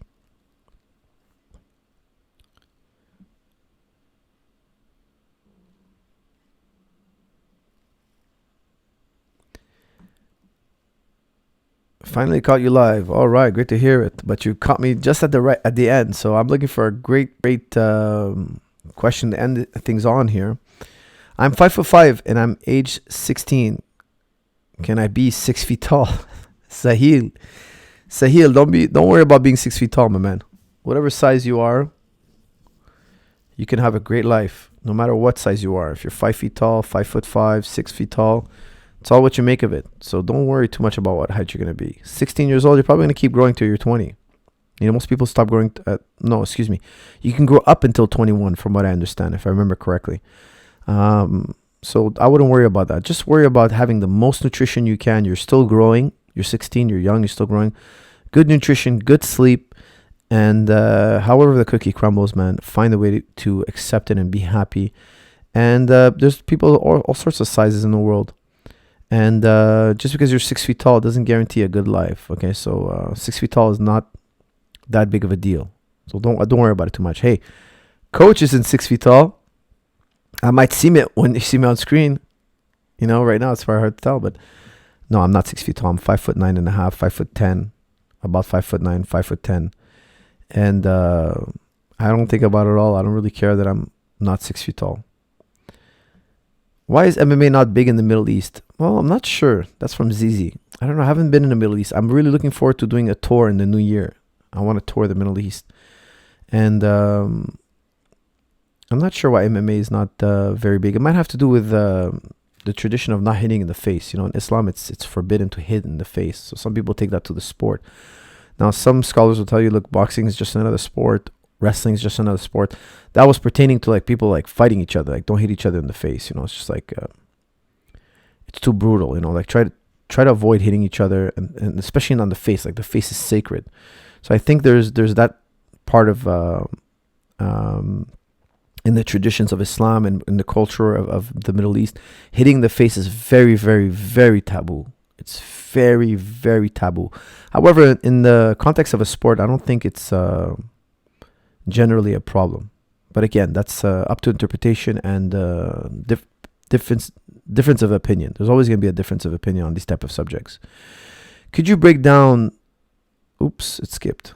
Finally caught you live. All right, great to hear it. But you caught me just at the end. So I'm looking for a great question to end things on here. I'm 5'5" and I'm age 16. Can I be 6 feet tall? Sahil, don't worry about being 6 feet tall, my man. Whatever size you are, you can have a great life, no matter what size you are. If you're 5 feet tall, 5'5", 6 feet tall, it's all what you make of it. So don't worry too much about what height you're going to be. 16 years old, you're probably going to keep growing till you're 20. Most people stop growing. You can grow up until 21, from what I understand, if I remember correctly. So I wouldn't worry about that. Just worry about having the most nutrition you can. You're still growing. You're 16. You're young. You're still growing. Good nutrition, good sleep, and however the cookie crumbles, man, find a way to accept it and be happy. And there's people all sorts of sizes in the world. And just because you're 6 feet tall doesn't guarantee a good life. Okay, so 6 feet tall is not that big of a deal. So don't worry about it too much. Hey, coach isn't 6 feet tall. I might seem it when you see me on screen. Right now it's very hard to tell, but no, I'm not 6 feet tall. I'm 5'9" and a half, 5'10", about 5'9", 5'10", and I don't think about it at all. I don't really care that I'm not 6 feet tall. Why is MMA not big in the Middle East? Well, I'm not sure. That's from ZZ. I don't know. I haven't been in the Middle East. I'm really looking forward to doing a tour in the new year. I want to tour the Middle East. And I'm not sure why MMA is not very big. It might have to do with the tradition of not hitting in the face. In Islam, it's forbidden to hit in the face. So some people take that to the sport. Now, some scholars will tell you, look, boxing is just another sport. Wrestling is just another sport. That was pertaining to people fighting each other. Don't hit each other in the face. It's just it's too brutal. Try to avoid hitting each other, and especially on the face. The face is sacred. So I think there's that part of in the traditions of Islam and in the culture of the Middle East, hitting the face is very, very, very taboo. It's very, very taboo. However, in the context of a sport, I don't think it's generally a problem. But again, that's up to interpretation and difference of opinion. There's always going to be a difference of opinion on these type of subjects. Could you break down... Oops, it skipped.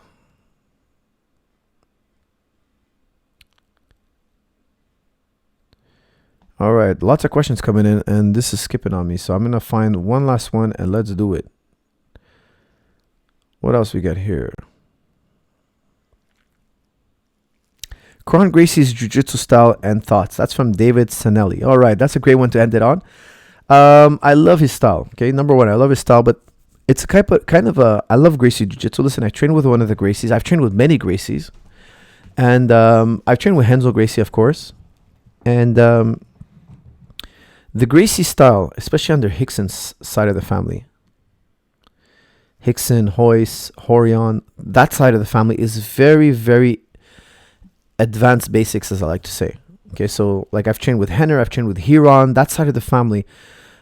All right, lots of questions coming in, and this is skipping on me. So I'm going to find one last one, and let's do it. What else we got here? Kron Gracie's Jiu-Jitsu style and thoughts. That's from David Sanelli. All right, that's a great one to end it on. I love his style. Okay, number one, I love his style, but it's kind of a. I love Gracie Jiu-Jitsu. Listen, I trained with one of the Gracies. I've trained with many Gracies, and I've trained with Henzo Gracie, of course, and the Gracie style, especially under Hickson's side of the family, Hickson, Hoist, Horion, that side of the family is very, very advanced basics, as I like to say. Okay, so like I've trained with Henner, I've trained with Huron, that side of the family.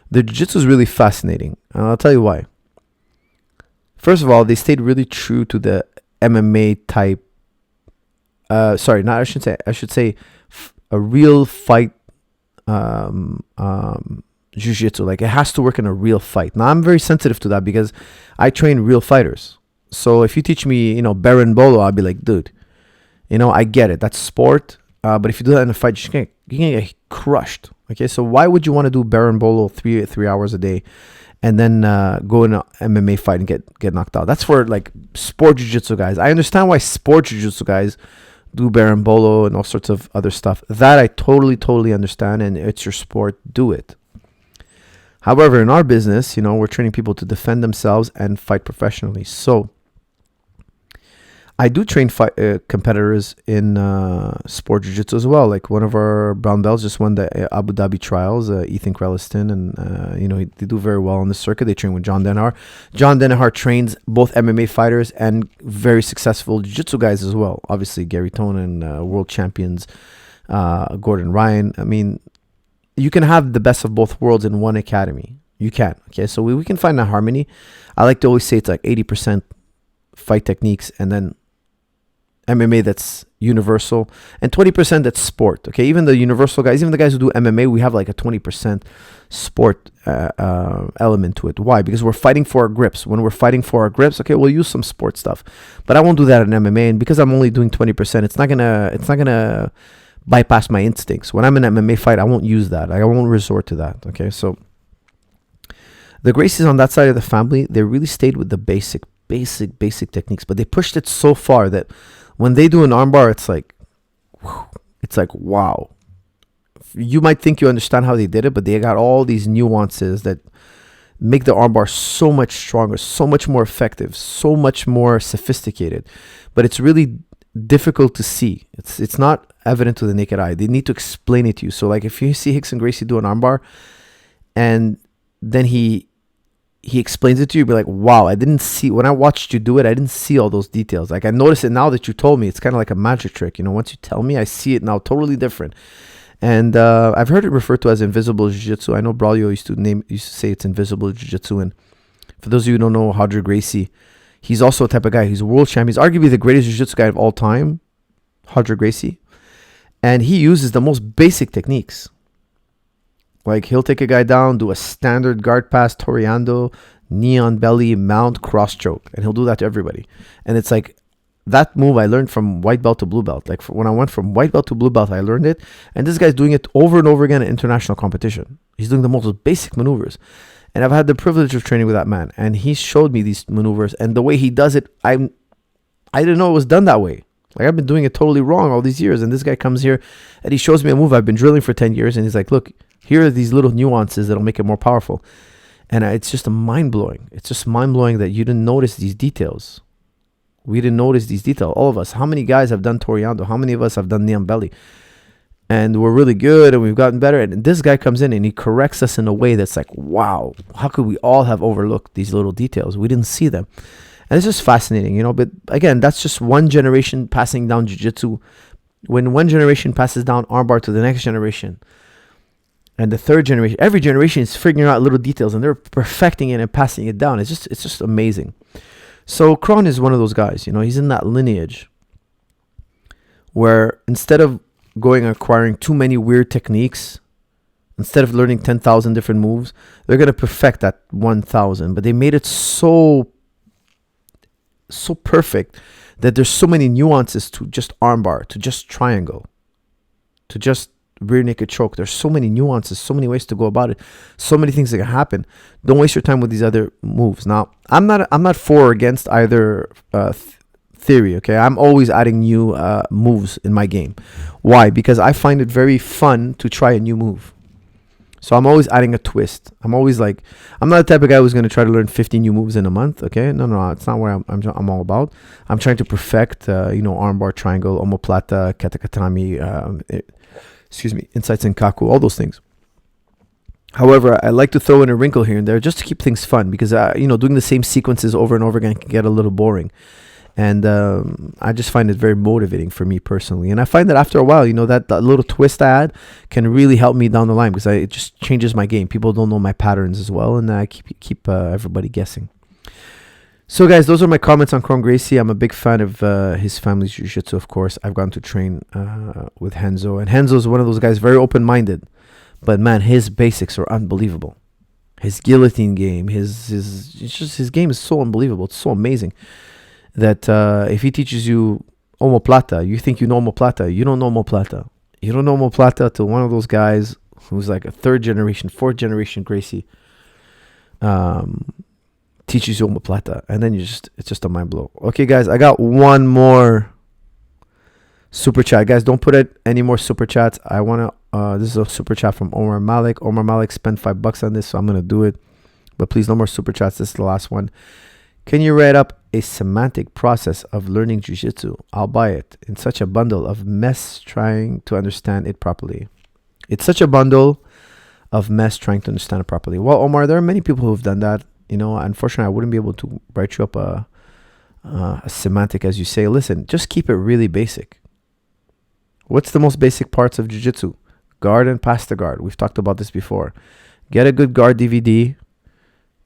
The jiu-jitsu is really fascinating, and I'll tell you why. First of all, they stayed really true to the MMA type. I should say a real fight jiu-jitsu. Like it has to work in a real fight. Now I'm very sensitive to that because I train real fighters. So if you teach me, Baron Bolo, I'll be like, dude, I get it. That's sport. But if you do that in a fight, you can get crushed. Okay, so why would you want to do Baron Bolo 3 hours a day and then go in an MMA fight and get knocked out? That's for like sport jiu-jitsu guys. I understand why sport jiu-jitsu guys do Baron Bolo and all sorts of other stuff. That I totally understand, and it's your sport. Do it. However, in our business, we're training people to defend themselves and fight professionally. So I do train competitors in sport jiu-jitsu as well. Like one of our brown belts just won the Abu Dhabi trials, Ethan Krelliston, and they do very well on the circuit. They train with John Denhar. John Denhar trains both MMA fighters and very successful jiu-jitsu guys as well. Obviously, Gary Tonin, world champions, Gordon Ryan. I mean, you can have the best of both worlds in one academy. You can. Okay, so we can find that harmony. I like to always say it's like 80% fight techniques and then MMA that's universal, and 20% that's sport. Okay, even the universal guys, even the guys who do MMA, we have like a 20% sport element to it. Why? Because we're fighting for our grips. When we're fighting for our grips, okay, we'll use some sport stuff, but I won't do that in MMA. And because I'm only doing 20%, it's not gonna bypass my instincts. When I'm in an MMA fight, I won't use that. I won't resort to that. Okay, so the Gracies on that side of the family, they really stayed with the basic techniques, but they pushed it so far that when they do an armbar, it's like, wow. You might think you understand how they did it, but they got all these nuances that make the armbar so much stronger, so much more effective, so much more sophisticated. But it's really difficult to see. It's not evident to the naked eye. They need to explain it to you. So like if you see Rickson Gracie do an armbar and then he explains it to you, be like, wow, I didn't see, when I watched you do it, I didn't see all those details. Like I notice it now that you told me. It's kind of like a magic trick. Once you tell me, I see it now totally different. And I've heard it referred to as invisible jiu-jitsu. I know Braulio used to say it's invisible jiu-jitsu. And for those of you who don't know Roger Gracie, he's also a type of guy. He's a world champion. He's arguably the greatest jiu-jitsu guy of all time, Roger Gracie. And he uses the most basic techniques. Like he'll take a guy down, do a standard guard pass, Toriando, knee on belly, mount, cross choke. And he'll do that to everybody. And it's like that move I learned from white belt to blue belt. Like when I went from white belt to blue belt, I learned it. And this guy's doing it over and over again in international competition. He's doing the most basic maneuvers. And I've had the privilege of training with that man. And he showed me these maneuvers. And the way he does it, I didn't know it was done that way. Like I've been doing it totally wrong all these years. And this guy comes here and he shows me a move I've been drilling for 10 years. And he's like, look, here are these little nuances that'll make it more powerful. And it's just mind-blowing. It's just mind-blowing that you didn't notice these details. We didn't notice these details. All of us. How many guys have done Toriando? How many of us have done knee on belly? And we're really good and we've gotten better. And this guy comes in and he corrects us in a way that's like, wow, how could we all have overlooked these little details? We didn't see them. And it's just fascinating, But again, that's just one generation passing down jiu-jitsu. When one generation passes down armbar to the next generation, and the third generation, every generation is figuring out little details and they're perfecting it and passing it down. It's just amazing. So Kron is one of those guys, he's in that lineage where instead of going and acquiring too many weird techniques, instead of learning 10,000 different moves, they're going to perfect that 1,000. But they made it so perfect that there's so many nuances to just armbar, to just triangle, to just rear naked choke. There's so many nuances, so many ways to go about it, so many things that can happen. Don't waste your time with these other moves. Now, I'm not for or against either theory. Okay, I'm always adding new moves in my game. Why? Because I find it very fun to try a new move. So I'm always adding a twist. I'm always like, I'm not the type of guy who's going to try to learn 50 new moves in a month. Okay, no, it's not what I'm all about. I'm trying to perfect, armbar, triangle, omoplata, katakatami, insights in kaku, all those things. However, I like to throw in a wrinkle here and there just to keep things fun because, doing the same sequences over and over again can get a little boring. And I just find it very motivating for me personally. And I find that after a while, that little twist I add can really help me down the line because it just changes my game. People don't know my patterns as well, and I keep everybody guessing. So, guys, those are my comments on Kron Gracie. I'm a big fan of his family's jiu-jitsu, of course. I've gone to train with Henzo. And Henzo's one of those guys, very open-minded. But, man, his basics are unbelievable. His guillotine game, his game is so unbelievable. It's so amazing that if he teaches you omoplata, you think you know omoplata. You don't know omoplata. You don't know omoplata to one of those guys who's like a third generation, fourth generation Gracie. Teaches you omoplata, and then it's just a mind blow. Okay, guys, I got one more super chat. Guys, don't put it any more super chats. I want to this is a super chat from Omar Malik. Omar Malik spent $5 on this, so I'm gonna do it, but please no more super chats. This is the last one. Can you write up a semantic process of learning jiu-jitsu? I'll buy it. In such a bundle of mess trying to understand it properly. It's such a bundle of mess trying to understand it properly. Well, Omar, there are many people who've done that. Unfortunately, I wouldn't be able to write you up a semantic, as you say. Listen, just keep it really basic. What's the most basic parts of jiu-jitsu? Guard and pass the guard. We've talked about this before. Get a good guard DVD.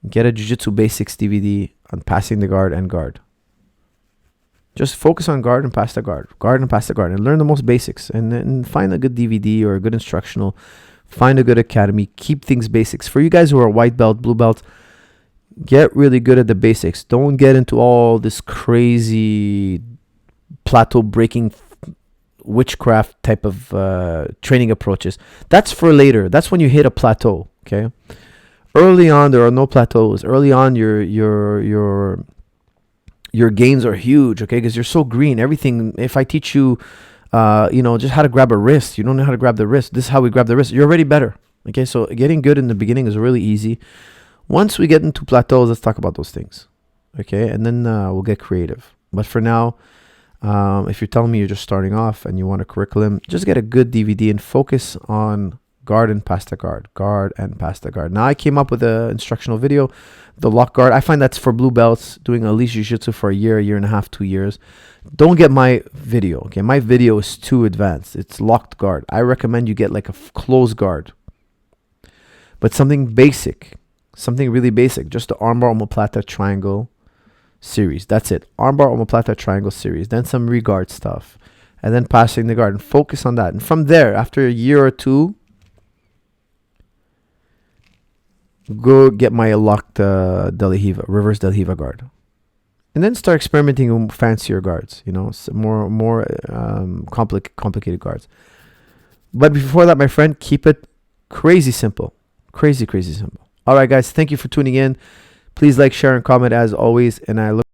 Get a jiu-jitsu basics DVD on passing the guard and guard. Just focus on guard and pass the guard. Guard and pass the guard. And learn the most basics. And then find a good DVD or a good instructional. Find a good academy. Keep things basics. For you guys who are white belt, blue belt, get really good at the basics. Don't get into all this crazy plateau breaking witchcraft type of training approaches. That's for later. That's when you hit a plateau. Okay. Early on, there are no plateaus. Early on, your gains are huge. Okay, because you're so green. Everything. If I teach you, just how to grab a wrist, you don't know how to grab the wrist. This is how we grab the wrist. You're already better. Okay, so getting good in the beginning is really easy. Once we get into plateaus, let's talk about those things. Okay, and then we'll get creative. But for now, if you're telling me you're just starting off and you want a curriculum, just get a good DVD and focus on guard and pass the guard. Guard and pass the guard. Now, I came up with an instructional video, the lock guard. I find that's for blue belts doing at least jiu-jitsu for a year and a half, 2 years. Don't get my video. Okay, my video is too advanced. It's locked guard. I recommend you get like a closed guard, but something basic. Something really basic, just the armbar omoplata triangle series. That's it. Armbar omoplata triangle series. Then some regard stuff. And then passing the guard. And focus on that. And from there, after a year or two, go get my locked reverse Del Hiva guard. And then start experimenting with fancier guards. More complicated guards. But before that, my friend, keep it crazy simple. Crazy simple. All right, guys, thank you for tuning in. Please like, share, and comment as always. And I look